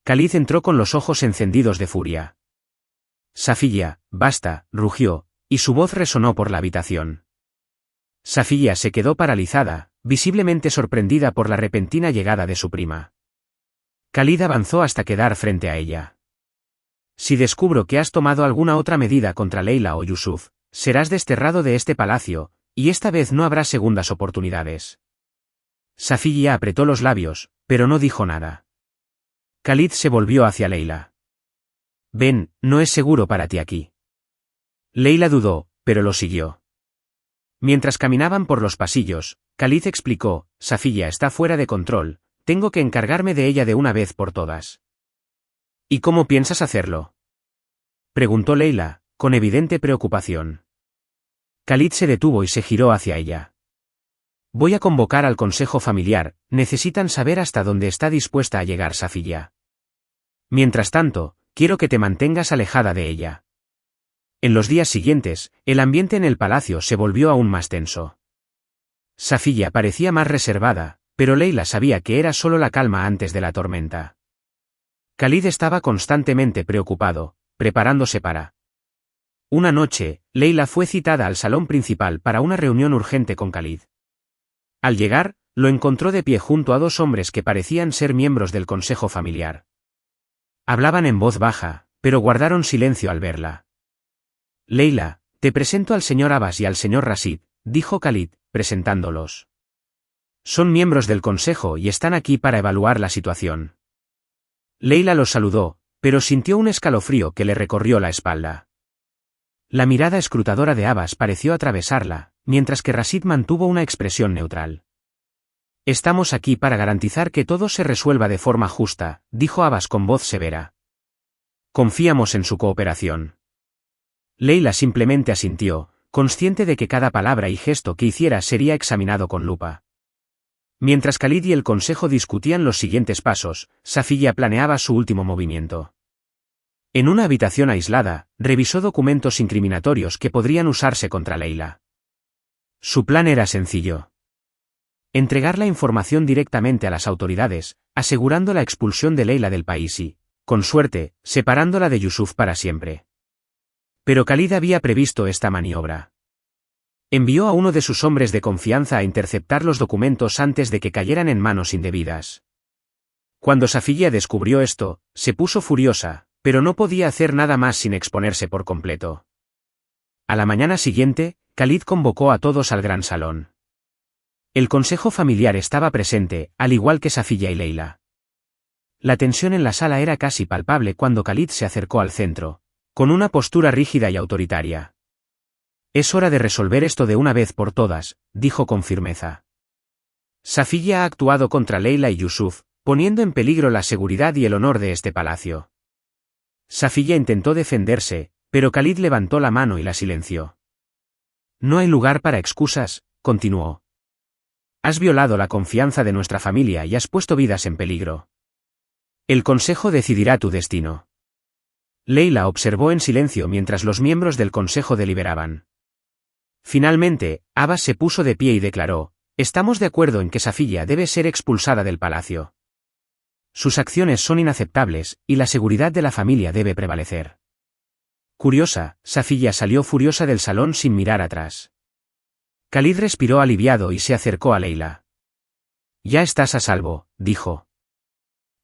Khalid entró con los ojos encendidos de furia. «Safiya, basta», rugió, y su voz resonó por la habitación. Safiya se quedó paralizada, visiblemente sorprendida por la repentina llegada de su prima. Khalid avanzó hasta quedar frente a ella. «Si descubro que has tomado alguna otra medida contra Leila o Yusuf, serás desterrado de este palacio, y esta vez no habrá segundas oportunidades». Safiya apretó los labios, pero no dijo nada. Khalid se volvió hacia Leila. «Ven, no es seguro para ti aquí». Leila dudó, pero lo siguió. Mientras caminaban por los pasillos, Khalid explicó: Safiya está fuera de control, tengo que encargarme de ella de una vez por todas. ¿Y cómo piensas hacerlo?, preguntó Leila, con evidente preocupación. Khalid se detuvo y se giró hacia ella. Voy a convocar al consejo familiar, necesitan saber hasta dónde está dispuesta a llegar Safiya. Mientras tanto, quiero que te mantengas alejada de ella. En los días siguientes, el ambiente en el palacio se volvió aún más tenso. Safiya parecía más reservada, pero Leila sabía que era solo la calma antes de la tormenta. Khalid estaba constantemente preocupado, preparándose para. Una noche, Leila fue citada al salón principal para una reunión urgente con Khalid. Al llegar, lo encontró de pie junto a dos hombres que parecían ser miembros del consejo familiar. Hablaban en voz baja, pero guardaron silencio al verla. Leila, te presento al señor Abbas y al señor Rashid, dijo Khalid, presentándolos. Son miembros del consejo y están aquí para evaluar la situación. Leila los saludó, pero sintió un escalofrío que le recorrió la espalda. La mirada escrutadora de Abbas pareció atravesarla, mientras que Rashid mantuvo una expresión neutral. Estamos aquí para garantizar que todo se resuelva de forma justa, dijo Abbas con voz severa. Confiamos en su cooperación. Leila simplemente asintió, consciente de que cada palabra y gesto que hiciera sería examinado con lupa. Mientras Khalid y el consejo discutían los siguientes pasos, Safiya planeaba su último movimiento. En una habitación aislada, revisó documentos incriminatorios que podrían usarse contra Leila. Su plan era sencillo. Entregar la información directamente a las autoridades, asegurando la expulsión de Leila del país y, con suerte, separándola de Yusuf para siempre. Pero Khalid había previsto esta maniobra. Envió a uno de sus hombres de confianza a interceptar los documentos antes de que cayeran en manos indebidas. Cuando Safiya descubrió esto, se puso furiosa, pero no podía hacer nada más sin exponerse por completo. A la mañana siguiente, Khalid convocó a todos al gran salón. El consejo familiar estaba presente, al igual que Safiya y Leila. La tensión en la sala era casi palpable cuando Khalid se acercó al centro, con una postura rígida y autoritaria. Es hora de resolver esto de una vez por todas, dijo con firmeza. Safiya ha actuado contra Leila y Yusuf, poniendo en peligro la seguridad y el honor de este palacio. Safiya intentó defenderse, pero Khalid levantó la mano y la silenció. No hay lugar para excusas, continuó. Has violado la confianza de nuestra familia y has puesto vidas en peligro. El consejo decidirá tu destino. Leila observó en silencio mientras los miembros del consejo deliberaban. Finalmente, Abbas se puso de pie y declaró: estamos de acuerdo en que Safiya debe ser expulsada del palacio. Sus acciones son inaceptables, y la seguridad de la familia debe prevalecer. Curiosa, Safiya salió furiosa del salón sin mirar atrás. Khalid respiró aliviado y se acercó a Leila. Ya estás a salvo, dijo.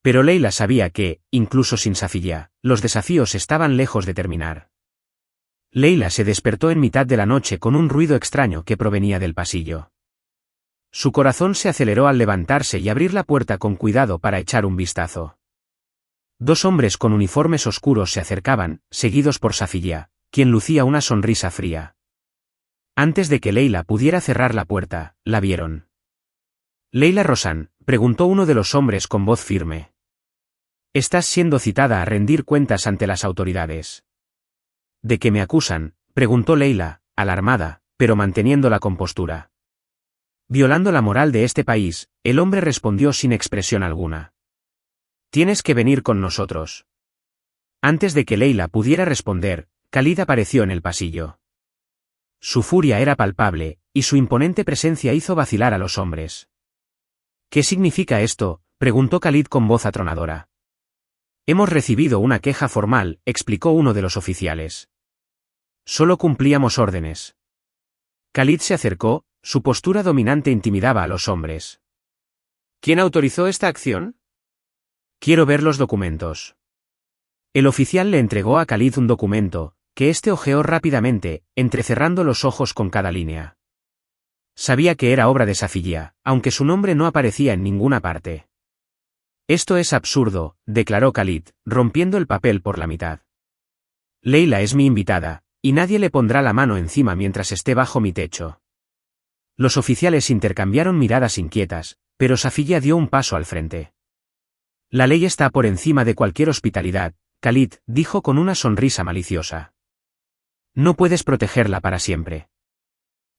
Pero Leila sabía que, incluso sin Safiya, los desafíos estaban lejos de terminar. Leila se despertó en mitad de la noche con un ruido extraño que provenía del pasillo. Su corazón se aceleró al levantarse y abrir la puerta con cuidado para echar un vistazo. Dos hombres con uniformes oscuros se acercaban, seguidos por Safiya, quien lucía una sonrisa fría. Antes de que Leila pudiera cerrar la puerta, la vieron. «Leila Rosan», preguntó uno de los hombres con voz firme. «Estás siendo citada a rendir cuentas ante las autoridades». «¿De qué me acusan?», preguntó Leila, alarmada, pero manteniendo la compostura. Violando la moral de este país, el hombre respondió sin expresión alguna. «Tienes que venir con nosotros». Antes de que Leila pudiera responder, Khalid apareció en el pasillo. Su furia era palpable, y su imponente presencia hizo vacilar a los hombres. «¿Qué significa esto?», preguntó Khalid con voz atronadora. «Hemos recibido una queja formal», explicó uno de los oficiales. «Solo cumplíamos órdenes». Khalid se acercó, su postura dominante intimidaba a los hombres. «¿Quién autorizó esta acción?». «Quiero ver los documentos». El oficial le entregó a Khalid un documento, que éste hojeó rápidamente, entrecerrando los ojos con cada línea. Sabía que era obra de Safiya, aunque su nombre no aparecía en ninguna parte. «Esto es absurdo», declaró Khalid, rompiendo el papel por la mitad. «Leila es mi invitada, y nadie le pondrá la mano encima mientras esté bajo mi techo». Los oficiales intercambiaron miradas inquietas, pero Safiya dio un paso al frente. La ley está por encima de cualquier hospitalidad, Khalid dijo con una sonrisa maliciosa. No puedes protegerla para siempre.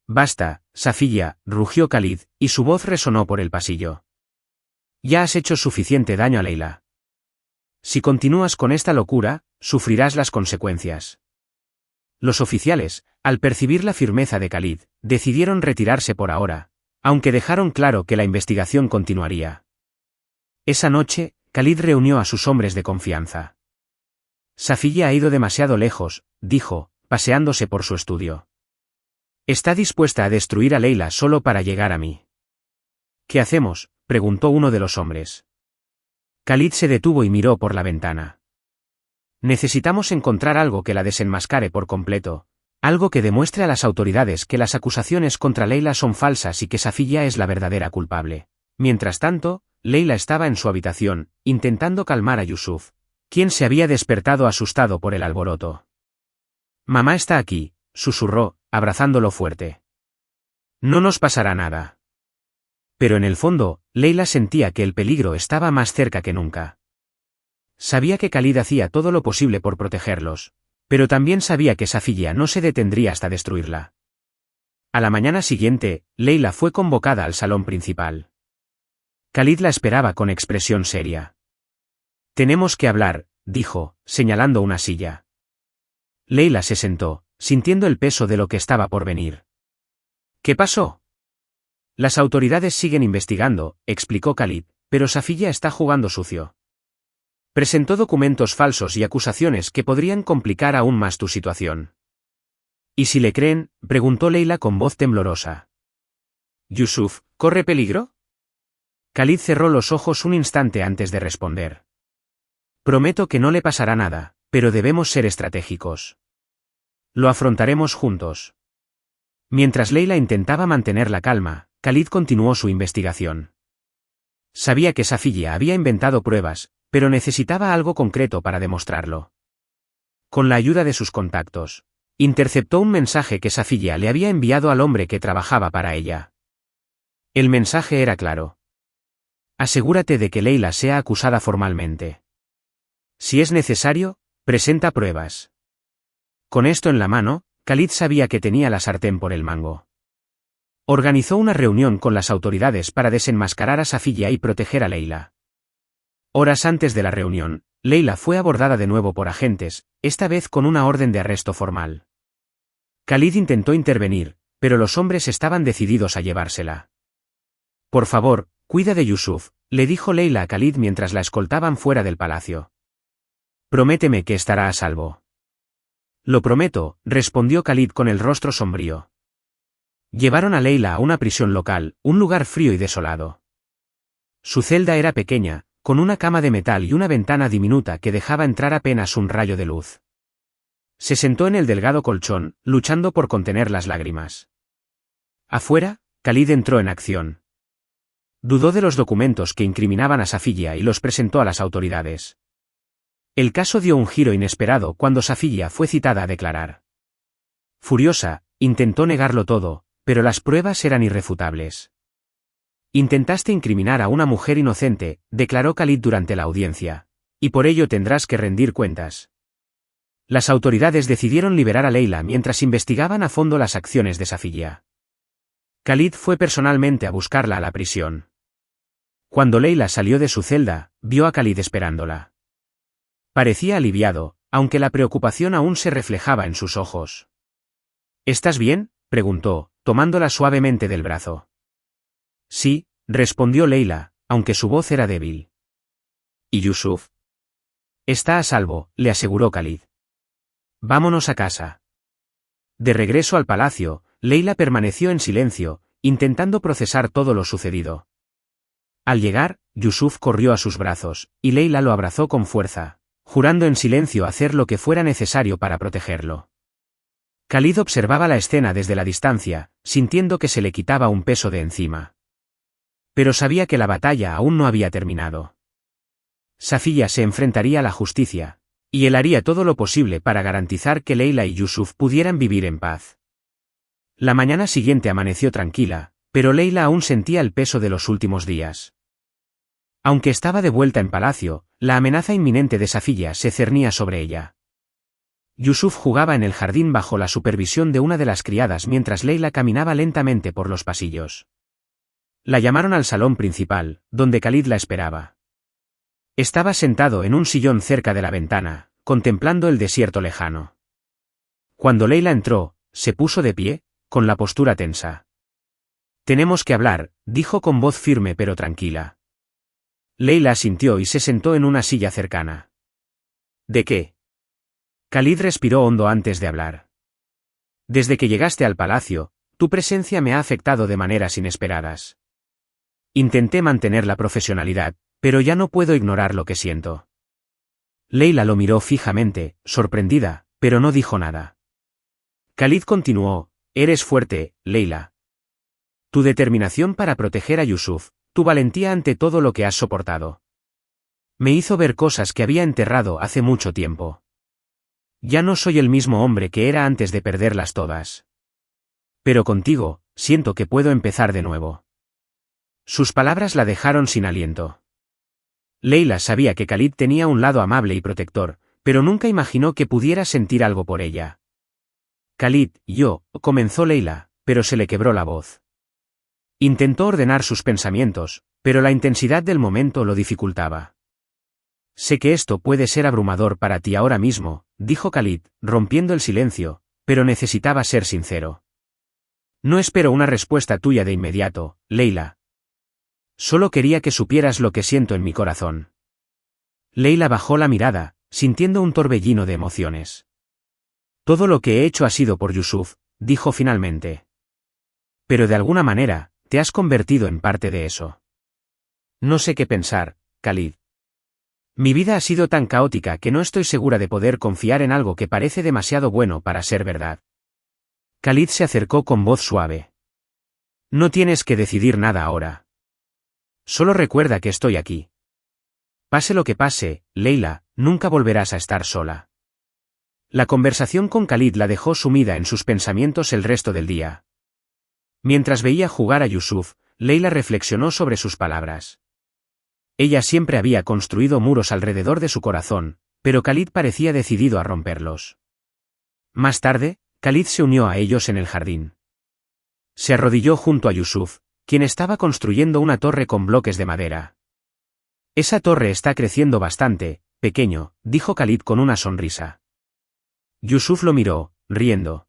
Basta, Safiya, rugió Khalid, y su voz resonó por el pasillo. Ya has hecho suficiente daño a Leila. Si continúas con esta locura, sufrirás las consecuencias. Los oficiales, al percibir la firmeza de Khalid, decidieron retirarse por ahora, aunque dejaron claro que la investigación continuaría. Esa noche, Khalid reunió a sus hombres de confianza. Safiya ha ido demasiado lejos, dijo, paseándose por su estudio. Está dispuesta a destruir a Leila solo para llegar a mí. ¿Qué hacemos?, preguntó uno de los hombres. Khalid se detuvo y miró por la ventana. Necesitamos encontrar algo que la desenmascare por completo, algo que demuestre a las autoridades que las acusaciones contra Leila son falsas y que Safiya es la verdadera culpable. Mientras tanto, Leila estaba en su habitación, intentando calmar a Yusuf, quien se había despertado asustado por el alboroto. Mamá está aquí, susurró, abrazándolo fuerte. No nos pasará nada. Pero en el fondo, Leila sentía que el peligro estaba más cerca que nunca. Sabía que Khalid hacía todo lo posible por protegerlos, pero también sabía que Safiya no se detendría hasta destruirla. A la mañana siguiente, Leila fue convocada al salón principal. Khalid la esperaba con expresión seria. Tenemos que hablar, dijo, señalando una silla. Leila se sentó, sintiendo el peso de lo que estaba por venir. ¿Qué pasó? Las autoridades siguen investigando, explicó Khalid, pero Safiya está jugando sucio. Presentó documentos falsos y acusaciones que podrían complicar aún más tu situación. ¿Y si le creen?, preguntó Leila con voz temblorosa. ¿Yusuf, corre peligro? Khalid cerró los ojos un instante antes de responder. Prometo que no le pasará nada, pero debemos ser estratégicos. Lo afrontaremos juntos. Mientras Leila intentaba mantener la calma, Khalid continuó su investigación. Sabía que Safiya había inventado pruebas, pero necesitaba algo concreto para demostrarlo. Con la ayuda de sus contactos, interceptó un mensaje que Safiya le había enviado al hombre que trabajaba para ella. El mensaje era claro. Asegúrate de que Leila sea acusada formalmente. Si es necesario, presenta pruebas. Con esto en la mano, Khalid sabía que tenía la sartén por el mango. Organizó una reunión con las autoridades para desenmascarar a Safiya y proteger a Leila. Horas antes de la reunión, Leila fue abordada de nuevo por agentes, esta vez con una orden de arresto formal. Khalid intentó intervenir, pero los hombres estaban decididos a llevársela. Por favor, cuida de Yusuf, le dijo Leila a Khalid mientras la escoltaban fuera del palacio. Prométeme que estará a salvo. Lo prometo, respondió Khalid con el rostro sombrío. Llevaron a Leila a una prisión local, un lugar frío y desolado. Su celda era pequeña, con una cama de metal y una ventana diminuta que dejaba entrar apenas un rayo de luz. Se sentó en el delgado colchón, luchando por contener las lágrimas. Afuera, Khalid entró en acción. Dudó de los documentos que incriminaban a Safiya y los presentó a las autoridades. El caso dio un giro inesperado cuando Safiya fue citada a declarar. Furiosa, intentó negarlo todo, pero las pruebas eran irrefutables. Intentaste incriminar a una mujer inocente, declaró Khalid durante la audiencia, y por ello tendrás que rendir cuentas. Las autoridades decidieron liberar a Leila mientras investigaban a fondo las acciones de Safiya. Khalid fue personalmente a buscarla a la prisión. Cuando Leila salió de su celda, vio a Khalid esperándola. Parecía aliviado, aunque la preocupación aún se reflejaba en sus ojos. ¿Estás bien?, preguntó, tomándola suavemente del brazo. Sí, respondió Leila, aunque su voz era débil. ¿Y Yusuf? Está a salvo, le aseguró Khalid. Vámonos a casa. De regreso al palacio, Leila permaneció en silencio, intentando procesar todo lo sucedido. Al llegar, Yusuf corrió a sus brazos, y Leila lo abrazó con fuerza, jurando en silencio hacer lo que fuera necesario para protegerlo. Khalid observaba la escena desde la distancia, sintiendo que se le quitaba un peso de encima. Pero sabía que la batalla aún no había terminado. Safiya se enfrentaría a la justicia, y él haría todo lo posible para garantizar que Leila y Yusuf pudieran vivir en paz. La mañana siguiente amaneció tranquila, pero Leila aún sentía el peso de los últimos días. Aunque estaba de vuelta en palacio, la amenaza inminente de Safiya se cernía sobre ella. Yusuf jugaba en el jardín bajo la supervisión de una de las criadas mientras Leila caminaba lentamente por los pasillos. La llamaron al salón principal, donde Khalid la esperaba. Estaba sentado en un sillón cerca de la ventana, contemplando el desierto lejano. Cuando Leila entró, se puso de pie, con la postura tensa. «Tenemos que hablar», dijo con voz firme pero tranquila. Leila asintió y se sentó en una silla cercana. «¿De qué?» Khalid respiró hondo antes de hablar. «Desde que llegaste al palacio, tu presencia me ha afectado de maneras inesperadas. Intenté mantener la profesionalidad, pero ya no puedo ignorar lo que siento». Leila lo miró fijamente, sorprendida, pero no dijo nada. Khalid continuó: «Eres fuerte, Leila. Tu determinación para proteger a Yusuf, tu valentía ante todo lo que has soportado. Me hizo ver cosas que había enterrado hace mucho tiempo. Ya no soy el mismo hombre que era antes de perderlas todas. Pero contigo, siento que puedo empezar de nuevo». Sus palabras la dejaron sin aliento. Leila sabía que Khalid tenía un lado amable y protector, pero nunca imaginó que pudiera sentir algo por ella. «Khalid, comenzó Leila, pero se le quebró la voz. Intentó ordenar sus pensamientos, pero la intensidad del momento lo dificultaba. «Sé que esto puede ser abrumador para ti ahora mismo», dijo Khalid, rompiendo el silencio, pero necesitaba ser sincero. «No espero una respuesta tuya de inmediato, Leila. Solo quería que supieras lo que siento en mi corazón». Leila bajó la mirada, sintiendo un torbellino de emociones. «Todo lo que he hecho ha sido por Yusuf», dijo finalmente. «Pero de alguna manera, te has convertido en parte de eso. No sé qué pensar, Khalid. Mi vida ha sido tan caótica que no estoy segura de poder confiar en algo que parece demasiado bueno para ser verdad». Khalid se acercó con voz suave. «No tienes que decidir nada ahora. Solo recuerda que estoy aquí. Pase lo que pase, Leila, nunca volverás a estar sola». La conversación con Khalid la dejó sumida en sus pensamientos el resto del día. Mientras veía jugar a Yusuf, Leila reflexionó sobre sus palabras. Ella siempre había construido muros alrededor de su corazón, pero Khalid parecía decidido a romperlos. Más tarde, Khalid se unió a ellos en el jardín. Se arrodilló junto a Yusuf, quien estaba construyendo una torre con bloques de madera. «Esa torre está creciendo bastante, pequeño», dijo Khalid con una sonrisa. Yusuf lo miró, riendo.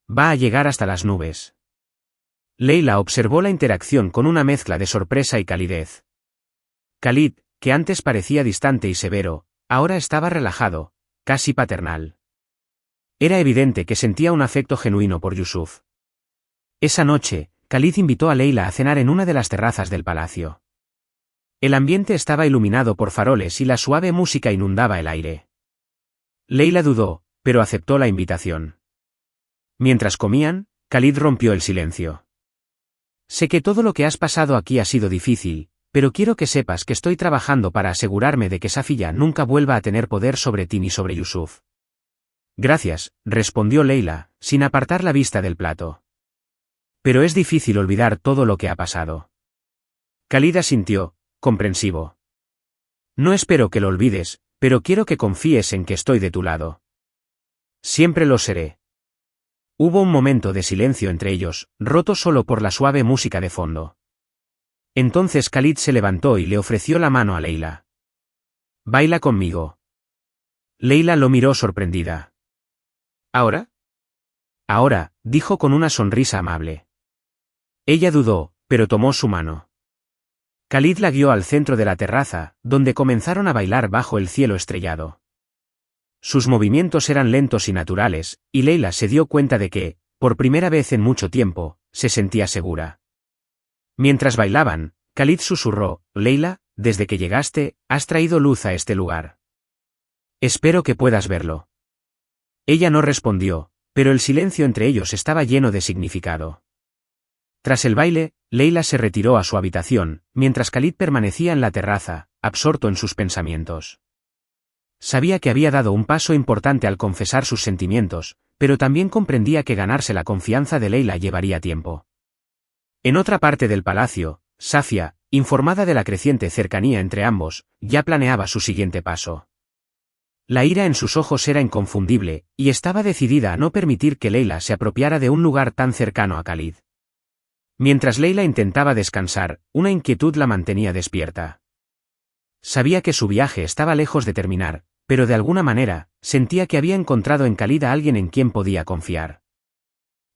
«Va a llegar hasta las nubes». Leila observó la interacción con una mezcla de sorpresa y calidez. Khalid, que antes parecía distante y severo, ahora estaba relajado, casi paternal. Era evidente que sentía un afecto genuino por Yusuf. Esa noche, Khalid invitó a Leila a cenar en una de las terrazas del palacio. El ambiente estaba iluminado por faroles y la suave música inundaba el aire. Leila dudó, pero aceptó la invitación. Mientras comían, Khalid rompió el silencio. «Sé que todo lo que has pasado aquí ha sido difícil, pero quiero que sepas que estoy trabajando para asegurarme de que Safiya nunca vuelva a tener poder sobre ti ni sobre Yusuf». «Gracias», respondió Leila, sin apartar la vista del plato. «Pero es difícil olvidar todo lo que ha pasado». Khalid asintió, comprensivo. «No espero que lo olvides, pero quiero que confíes en que estoy de tu lado». «Siempre lo seré». Hubo un momento de silencio entre ellos, roto solo por la suave música de fondo. Entonces Khalid se levantó y le ofreció la mano a Leila. «Baila conmigo». Leila lo miró sorprendida. «¿Ahora?» «Ahora», dijo con una sonrisa amable. Ella dudó, pero tomó su mano. Khalid la guió al centro de la terraza, donde comenzaron a bailar bajo el cielo estrellado. Sus movimientos eran lentos y naturales, y Leila se dio cuenta de que, por primera vez en mucho tiempo, se sentía segura. Mientras bailaban, Khalid susurró: «Leila, desde que llegaste, has traído luz a este lugar. Espero que puedas verlo». Ella no respondió, pero el silencio entre ellos estaba lleno de significado. Tras el baile, Leila se retiró a su habitación, mientras Khalid permanecía en la terraza, absorto en sus pensamientos. Sabía que había dado un paso importante al confesar sus sentimientos, pero también comprendía que ganarse la confianza de Leila llevaría tiempo. En otra parte del palacio, Safia, informada de la creciente cercanía entre ambos, ya planeaba su siguiente paso. La ira en sus ojos era inconfundible, y estaba decidida a no permitir que Leila se apropiara de un lugar tan cercano a Khalid. Mientras Leila intentaba descansar, una inquietud la mantenía despierta. Sabía que su viaje estaba lejos de terminar, pero de alguna manera, sentía que había encontrado en Khalid a alguien en quien podía confiar.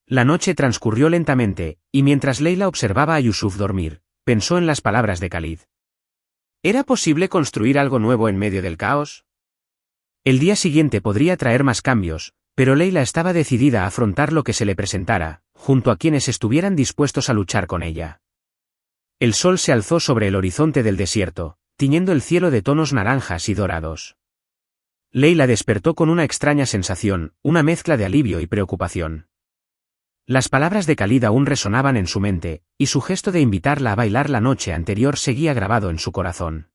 La noche transcurrió lentamente, y mientras Leila observaba a Yusuf dormir, pensó en las palabras de Khalid. ¿Era posible construir algo nuevo en medio del caos? El día siguiente podría traer más cambios, pero Leila estaba decidida a afrontar lo que se le presentara, junto a quienes estuvieran dispuestos a luchar con ella. El sol se alzó sobre el horizonte del desierto, tiñendo el cielo de tonos naranjas y dorados. Leila despertó con una extraña sensación, una mezcla de alivio y preocupación. Las palabras de Khalid aún resonaban en su mente, y su gesto de invitarla a bailar la noche anterior seguía grabado en su corazón.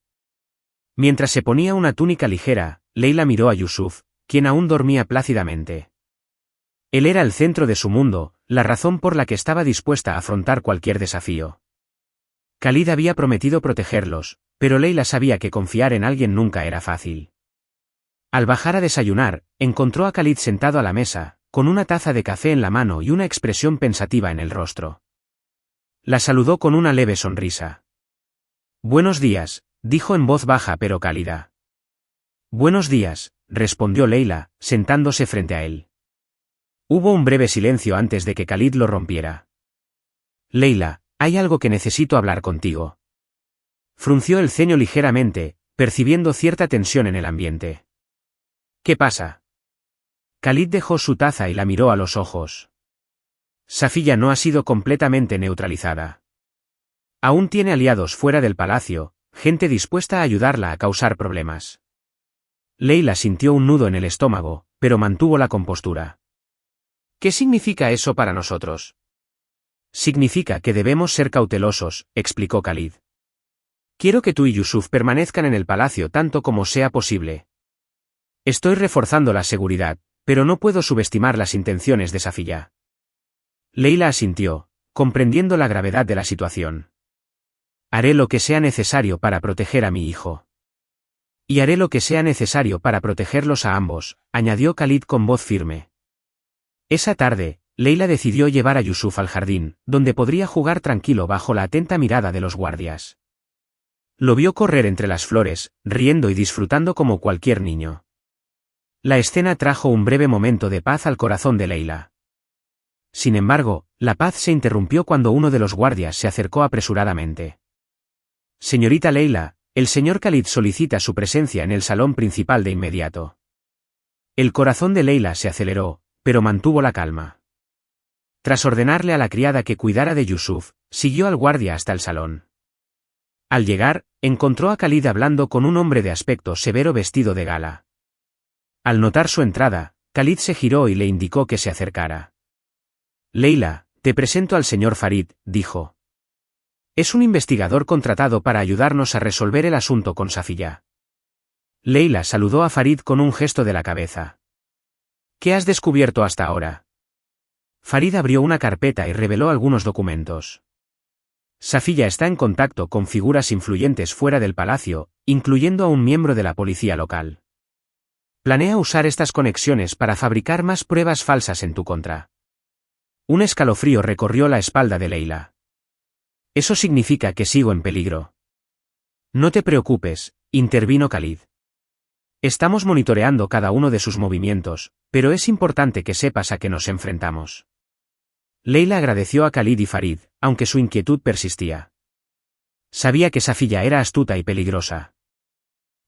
Mientras se ponía una túnica ligera, Leila miró a Yusuf, quien aún dormía plácidamente. Él era el centro de su mundo, la razón por la que estaba dispuesta a afrontar cualquier desafío. Khalid había prometido protegerlos, pero Leila sabía que confiar en alguien nunca era fácil. Al bajar a desayunar, encontró a Khalid sentado a la mesa, con una taza de café en la mano y una expresión pensativa en el rostro. La saludó con una leve sonrisa. «Buenos días», dijo en voz baja pero cálida. «Buenos días», respondió Leila, sentándose frente a él. Hubo un breve silencio antes de que Khalid lo rompiera. «Leila, hay algo que necesito hablar contigo». Frunció el ceño ligeramente, percibiendo cierta tensión en el ambiente. «¿Qué pasa?» Khalid dejó su taza y la miró a los ojos. Safilla no ha sido completamente neutralizada. Aún tiene aliados fuera del palacio, gente dispuesta a ayudarla a causar problemas. Leila sintió un nudo en el estómago, pero mantuvo la compostura. «¿Qué significa eso para nosotros?» «Significa que debemos ser cautelosos», explicó Khalid. «Quiero que tú y Yusuf permanezcan en el palacio tanto como sea posible. Estoy reforzando la seguridad, pero no puedo subestimar las intenciones de Safilla». Leila asintió, comprendiendo la gravedad de la situación. «Haré lo que sea necesario para proteger a mi hijo. Y haré lo que sea necesario para protegerlos a ambos», añadió Khalid con voz firme. Esa tarde, Leila decidió llevar a Yusuf al jardín, donde podría jugar tranquilo bajo la atenta mirada de los guardias. Lo vio correr entre las flores, riendo y disfrutando como cualquier niño. La escena trajo un breve momento de paz al corazón de Leila. Sin embargo, la paz se interrumpió cuando uno de los guardias se acercó apresuradamente. «Señorita Leila, el señor Khalid solicita su presencia en el salón principal de inmediato». El corazón de Leila se aceleró, pero mantuvo la calma. Tras ordenarle a la criada que cuidara de Yusuf, siguió al guardia hasta el salón. Al llegar, encontró a Khalid hablando con un hombre de aspecto severo vestido de gala. Al notar su entrada, Khalid se giró y le indicó que se acercara. «Leila, te presento al señor Farid», dijo. «Es un investigador contratado para ayudarnos a resolver el asunto con Safilla». Leila saludó a Farid con un gesto de la cabeza. «¿Qué has descubierto hasta ahora?» Farid abrió una carpeta y reveló algunos documentos. Safilla está en contacto con figuras influyentes fuera del palacio, incluyendo a un miembro de la policía local. Planea usar estas conexiones para fabricar más pruebas falsas en tu contra. Un escalofrío recorrió la espalda de Leila. «Eso significa que sigo en peligro». «No te preocupes», intervino Khalid. «Estamos monitoreando cada uno de sus movimientos, pero es importante que sepas a qué nos enfrentamos». Leila agradeció a Khalid y Farid, aunque su inquietud persistía. Sabía que Safilla era astuta y peligrosa.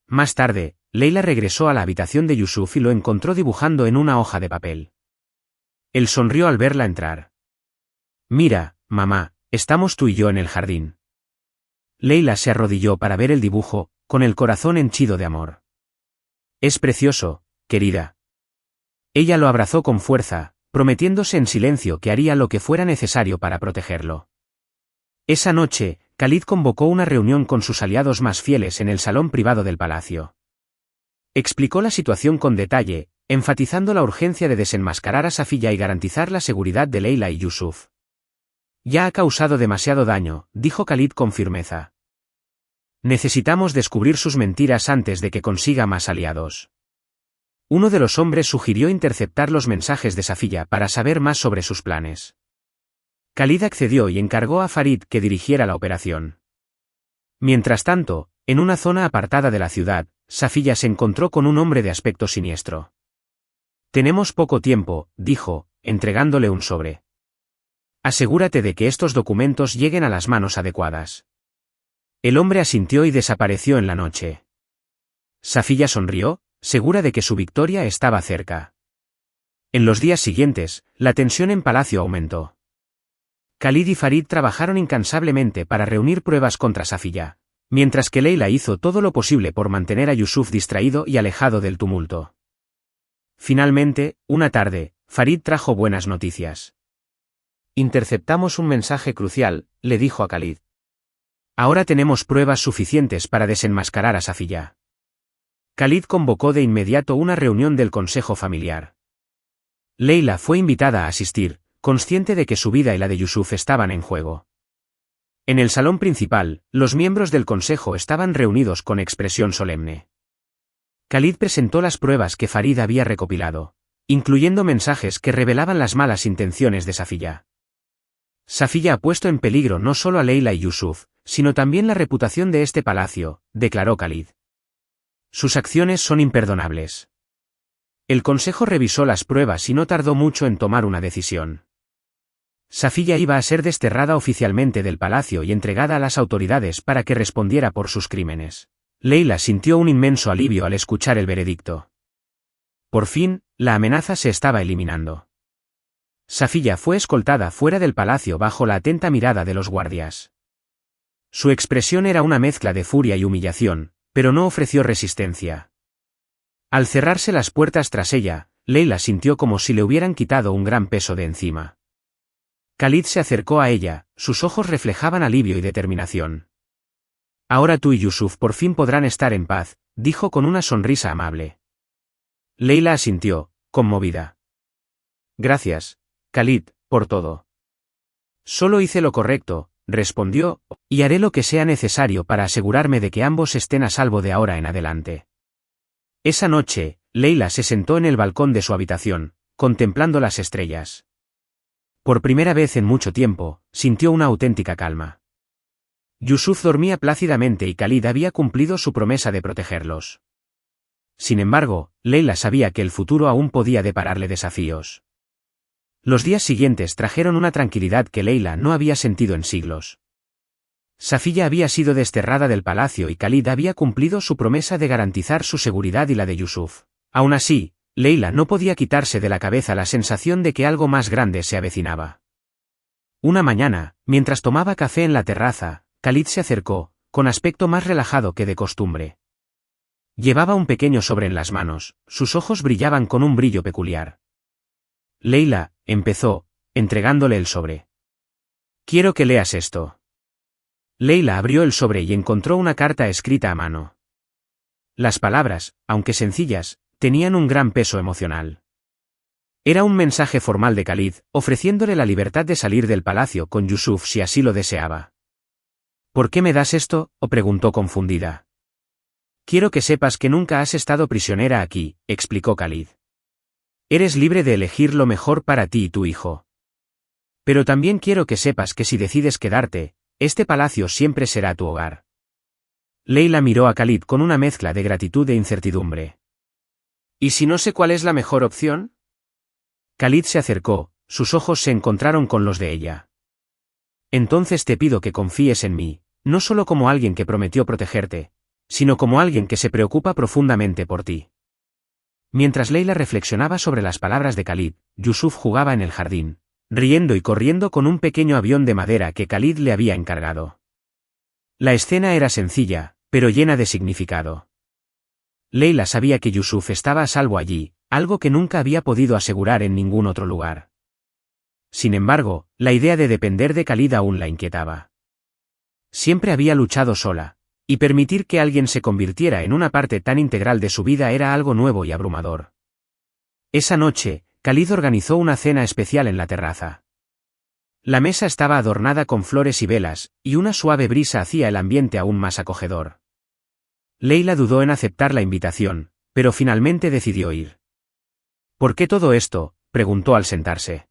Más tarde, Leila regresó a la habitación de Yusuf y lo encontró dibujando en una hoja de papel. Él sonrió al verla entrar. «Mira, mamá, estamos tú y yo en el jardín». Leila se arrodilló para ver el dibujo, con el corazón henchido de amor. «Es precioso, querida». Ella lo abrazó con fuerza, prometiéndose en silencio que haría lo que fuera necesario para protegerlo. Esa noche, Khalid convocó una reunión con sus aliados más fieles en el salón privado del palacio. Explicó la situación con detalle, enfatizando la urgencia de desenmascarar a Safiya y garantizar la seguridad de Leila y Yusuf. Ya ha causado demasiado daño, dijo Khalid con firmeza. Necesitamos descubrir sus mentiras antes de que consiga más aliados. Uno de los hombres sugirió interceptar los mensajes de Safiya para saber más sobre sus planes. Khalid accedió y encargó a Farid que dirigiera la operación. Mientras tanto, en una zona apartada de la ciudad, Safiya se encontró con un hombre de aspecto siniestro. Tenemos poco tiempo, dijo, entregándole un sobre. Asegúrate de que estos documentos lleguen a las manos adecuadas. El hombre asintió y desapareció en la noche. Safiya sonrió, segura de que su victoria estaba cerca. En los días siguientes, la tensión en palacio aumentó. Khalid y Farid trabajaron incansablemente para reunir pruebas contra Safiya, mientras que Leila hizo todo lo posible por mantener a Yusuf distraído y alejado del tumulto. Finalmente, una tarde, Farid trajo buenas noticias. Interceptamos un mensaje crucial, le dijo a Khalid. Ahora tenemos pruebas suficientes para desenmascarar a Safiya. Khalid convocó de inmediato una reunión del consejo familiar. Leila fue invitada a asistir, consciente de que su vida y la de Yusuf estaban en juego. En el salón principal, los miembros del consejo estaban reunidos con expresión solemne. Khalid presentó las pruebas que Farid había recopilado, incluyendo mensajes que revelaban las malas intenciones de Safiya. Safiya ha puesto en peligro no solo a Leila y Yusuf, sino también la reputación de este palacio, declaró Khalid. Sus acciones son imperdonables. El consejo revisó las pruebas y no tardó mucho en tomar una decisión. Safiya iba a ser desterrada oficialmente del palacio y entregada a las autoridades para que respondiera por sus crímenes. Leila sintió un inmenso alivio al escuchar el veredicto. Por fin, la amenaza se estaba eliminando. Safiya fue escoltada fuera del palacio bajo la atenta mirada de los guardias. Su expresión era una mezcla de furia y humillación, pero no ofreció resistencia. Al cerrarse las puertas tras ella, Leila sintió como si le hubieran quitado un gran peso de encima. Khalid se acercó a ella, sus ojos reflejaban alivio y determinación. Ahora tú y Yusuf por fin podrán estar en paz, dijo con una sonrisa amable. Leila asintió, conmovida. Gracias, Khalid, por todo. Solo hice lo correcto, respondió, y haré lo que sea necesario para asegurarme de que ambos estén a salvo de ahora en adelante. Esa noche, Leila se sentó en el balcón de su habitación, contemplando las estrellas. Por primera vez en mucho tiempo, sintió una auténtica calma. Yusuf dormía plácidamente y Khalid había cumplido su promesa de protegerlos. Sin embargo, Leila sabía que el futuro aún podía depararle desafíos. Los días siguientes trajeron una tranquilidad que Leila no había sentido en siglos. Safiya había sido desterrada del palacio y Khalid había cumplido su promesa de garantizar su seguridad y la de Yusuf. Aún así, Leila no podía quitarse de la cabeza la sensación de que algo más grande se avecinaba. Una mañana, mientras tomaba café en la terraza, Khalid se acercó, con aspecto más relajado que de costumbre. Llevaba un pequeño sobre en las manos, sus ojos brillaban con un brillo peculiar. Leila, empezó, entregándole el sobre. Quiero que leas esto. Leila abrió el sobre y encontró una carta escrita a mano. Las palabras, aunque sencillas, tenían un gran peso emocional. Era un mensaje formal de Khalid, ofreciéndole la libertad de salir del palacio con Yusuf si así lo deseaba. ¿Por qué me das esto?, preguntó confundida. Quiero que sepas que nunca has estado prisionera aquí, explicó Khalid. Eres libre de elegir lo mejor para ti y tu hijo. Pero también quiero que sepas que si decides quedarte, este palacio siempre será tu hogar. Leila miró a Khalid con una mezcla de gratitud e incertidumbre. ¿Y si no sé cuál es la mejor opción? Khalid se acercó, sus ojos se encontraron con los de ella. Entonces te pido que confíes en mí, no solo como alguien que prometió protegerte, sino como alguien que se preocupa profundamente por ti. Mientras Leila reflexionaba sobre las palabras de Khalid, Yusuf jugaba en el jardín, riendo y corriendo con un pequeño avión de madera que Khalid le había encargado. La escena era sencilla, pero llena de significado. Leila sabía que Yusuf estaba a salvo allí, algo que nunca había podido asegurar en ningún otro lugar. Sin embargo, la idea de depender de Khalid aún la inquietaba. Siempre había luchado sola, y permitir que alguien se convirtiera en una parte tan integral de su vida era algo nuevo y abrumador. Esa noche, Khalid organizó una cena especial en la terraza. La mesa estaba adornada con flores y velas, y una suave brisa hacía el ambiente aún más acogedor. Leila dudó en aceptar la invitación, pero finalmente decidió ir. ¿Por qué todo esto?, preguntó al sentarse.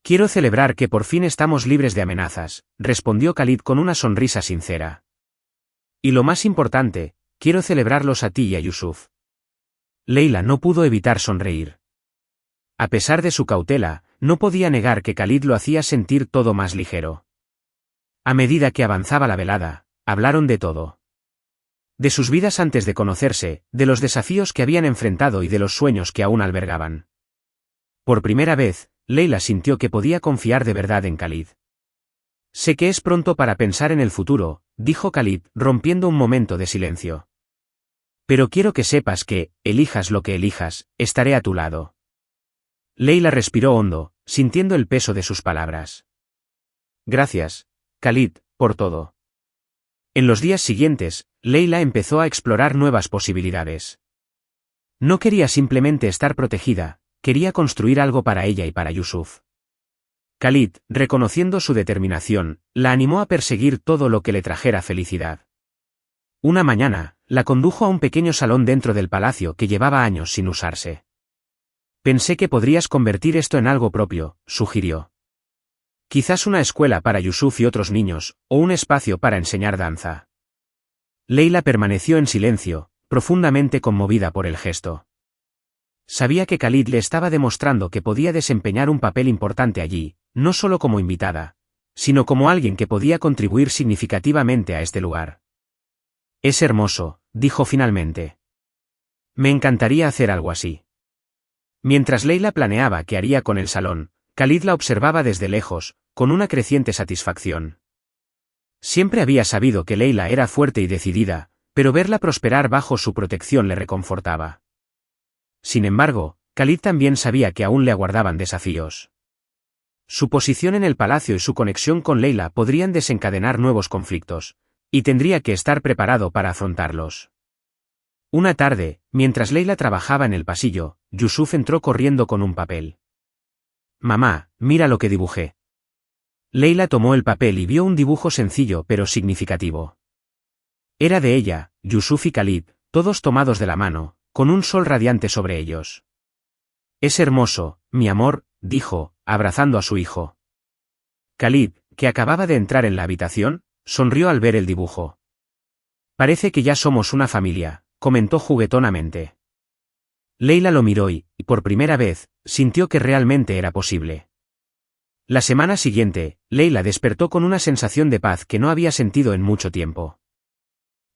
Quiero celebrar que por fin estamos libres de amenazas, respondió Khalid con una sonrisa sincera. Y lo más importante, quiero celebrarlos a ti y a Yusuf. Leila no pudo evitar sonreír. A pesar de su cautela, no podía negar que Khalid lo hacía sentir todo más ligero. A medida que avanzaba la velada, hablaron de todo. De sus vidas antes de conocerse, de los desafíos que habían enfrentado y de los sueños que aún albergaban. Por primera vez, Leila sintió que podía confiar de verdad en Khalid. Sé que es pronto para pensar en el futuro, dijo Khalid, rompiendo un momento de silencio. Pero quiero que sepas que, elijas lo que elijas, estaré a tu lado. Leila respiró hondo, sintiendo el peso de sus palabras. Gracias, Khalid, por todo. En los días siguientes, Leila empezó a explorar nuevas posibilidades. No quería simplemente estar protegida, quería construir algo para ella y para Yusuf. Khalid, reconociendo su determinación, la animó a perseguir todo lo que le trajera felicidad. Una mañana, la condujo a un pequeño salón dentro del palacio que llevaba años sin usarse. Pensé que podrías convertir esto en algo propio, sugirió. Quizás una escuela para Yusuf y otros niños, o un espacio para enseñar danza. Leila permaneció en silencio, profundamente conmovida por el gesto. Sabía que Khalid le estaba demostrando que podía desempeñar un papel importante allí, no solo como invitada, sino como alguien que podía contribuir significativamente a este lugar. Es hermoso, dijo finalmente. Me encantaría hacer algo así. Mientras Leila planeaba qué haría con el salón, Khalid la observaba desde lejos, con una creciente satisfacción. Siempre había sabido que Leila era fuerte y decidida, pero verla prosperar bajo su protección le reconfortaba. Sin embargo, Khalid también sabía que aún le aguardaban desafíos. Su posición en el palacio y su conexión con Leila podrían desencadenar nuevos conflictos, y tendría que estar preparado para afrontarlos. Una tarde, mientras Leila trabajaba en el pasillo, Yusuf entró corriendo con un papel. Mamá, mira lo que dibujé. Leila tomó el papel y vio un dibujo sencillo pero significativo. Era de ella, Yusuf y Khalid, todos tomados de la mano, con un sol radiante sobre ellos. Es hermoso, mi amor, dijo, abrazando a su hijo. Khalid, que acababa de entrar en la habitación, sonrió al ver el dibujo. Parece que ya somos una familia, comentó juguetonamente. Leila lo miró y, por primera vez, sintió que realmente era posible. La semana siguiente, Leila despertó con una sensación de paz que no había sentido en mucho tiempo.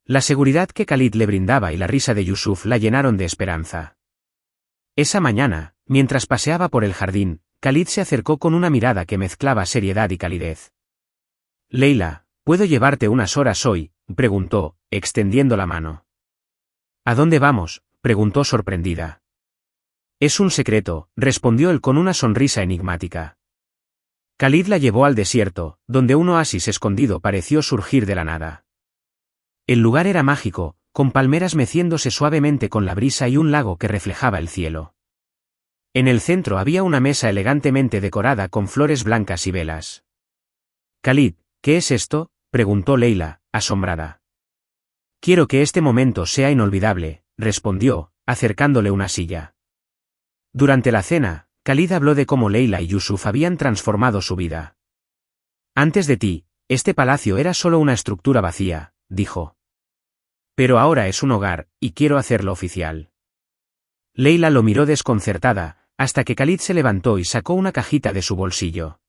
La seguridad que Khalid le brindaba y la risa de Yusuf la llenaron de esperanza. Esa mañana, mientras paseaba por el jardín, Khalid se acercó con una mirada que mezclaba seriedad y calidez. Leila, ¿puedo llevarte unas horas hoy?, preguntó, extendiendo la mano. ¿A dónde vamos?, preguntó sorprendida. Es un secreto, respondió él con una sonrisa enigmática. Khalid la llevó al desierto, donde un oasis escondido pareció surgir de la nada. El lugar era mágico, con palmeras meciéndose suavemente con la brisa y un lago que reflejaba el cielo. En el centro había una mesa elegantemente decorada con flores blancas y velas. Khalid, ¿qué es esto?, preguntó Leila, asombrada. Quiero que este momento sea inolvidable, respondió, acercándole una silla. Durante la cena, Khalid habló de cómo Leila y Yusuf habían transformado su vida. Antes de ti, este palacio era solo una estructura vacía, dijo. Pero ahora es un hogar, y quiero hacerlo oficial. Leila lo miró desconcertada, hasta que Khalid se levantó y sacó una cajita de su bolsillo.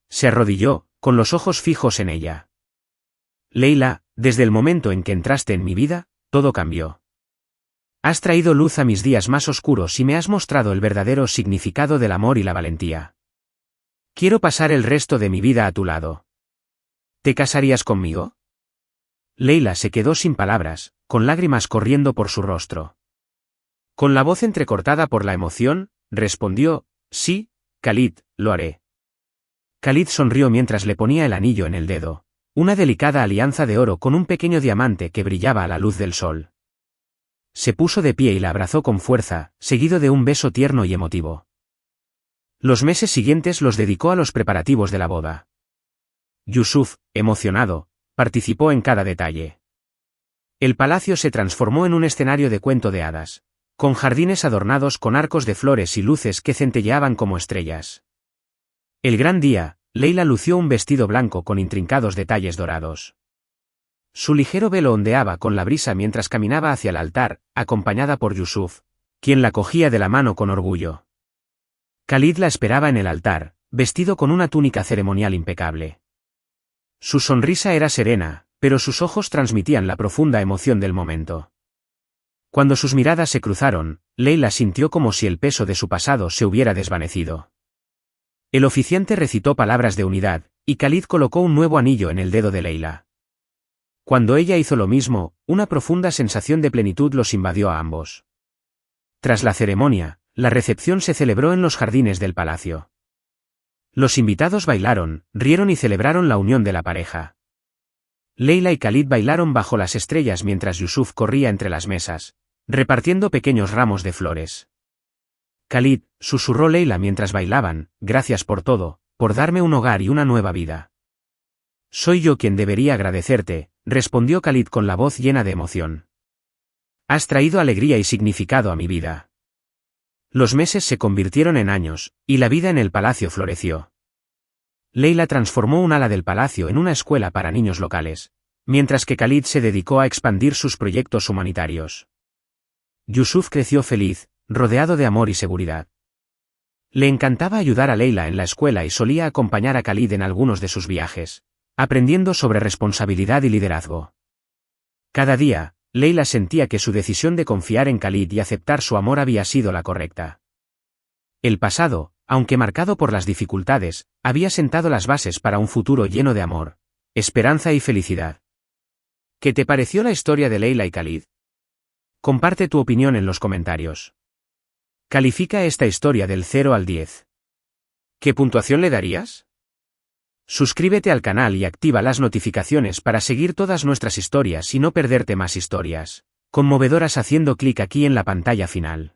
Se arrodilló, con los ojos fijos en ella. Leila, desde el momento en que entraste en mi vida, todo cambió. Has traído luz a mis días más oscuros y me has mostrado el verdadero significado del amor y la valentía. Quiero pasar el resto de mi vida a tu lado. ¿Te casarías conmigo? Leila se quedó sin palabras, con lágrimas corriendo por su rostro. Con la voz entrecortada por la emoción, respondió, sí, Khalid, lo haré. Khalid sonrió mientras le ponía el anillo en el dedo, una delicada alianza de oro con un pequeño diamante que brillaba a la luz del sol. se puso de pie y la abrazó con fuerza, seguido de un beso tierno y emotivo. Los meses siguientes los dedicó a los preparativos de la boda. Yusuf, emocionado, participó en cada detalle. El palacio se transformó en un escenario de cuento de hadas, con jardines adornados con arcos de flores y luces que centelleaban como estrellas. El gran día, Leila lució un vestido blanco con intrincados detalles dorados. Su ligero velo ondeaba con la brisa mientras caminaba hacia el altar, acompañada por Yusuf, quien la cogía de la mano con orgullo. Khalid la esperaba en el altar, vestido con una túnica ceremonial impecable. Su sonrisa era serena, pero sus ojos transmitían la profunda emoción del momento. Cuando sus miradas se cruzaron, Leila sintió como si el peso de su pasado se hubiera desvanecido. El oficiante recitó palabras de unidad, y Khalid colocó un nuevo anillo en el dedo de Leila. Cuando ella hizo lo mismo, una profunda sensación de plenitud los invadió a ambos. Tras la ceremonia, la recepción se celebró en los jardines del palacio. Los invitados bailaron, rieron y celebraron la unión de la pareja. Leila y Khalid bailaron bajo las estrellas mientras Yusuf corría entre las mesas, repartiendo pequeños ramos de flores. Khalid, susurró Leila mientras bailaban, gracias por todo, por darme un hogar y una nueva vida. Soy yo quien debería agradecerte, respondió Khalid con la voz llena de emoción. Has traído alegría y significado a mi vida. Los meses se convirtieron en años, y la vida en el palacio floreció. Leila transformó un ala del palacio en una escuela para niños locales, mientras que Khalid se dedicó a expandir sus proyectos humanitarios. Yusuf creció feliz, rodeado de amor y seguridad. Le encantaba ayudar a Leila en la escuela y solía acompañar a Khalid en algunos de sus viajes, aprendiendo sobre responsabilidad y liderazgo. Cada día, Leila sentía que su decisión de confiar en Khalid y aceptar su amor había sido la correcta. El pasado, aunque marcado por las dificultades, había sentado las bases para un futuro lleno de amor, esperanza y felicidad. ¿Qué te pareció la historia de Leila y Khalid? Comparte tu opinión en los comentarios. Califica esta historia del 0 al 10. ¿Qué puntuación le darías? Suscríbete al canal y activa las notificaciones para seguir todas nuestras historias y no perderte más historias conmovedoras haciendo clic aquí en la pantalla final.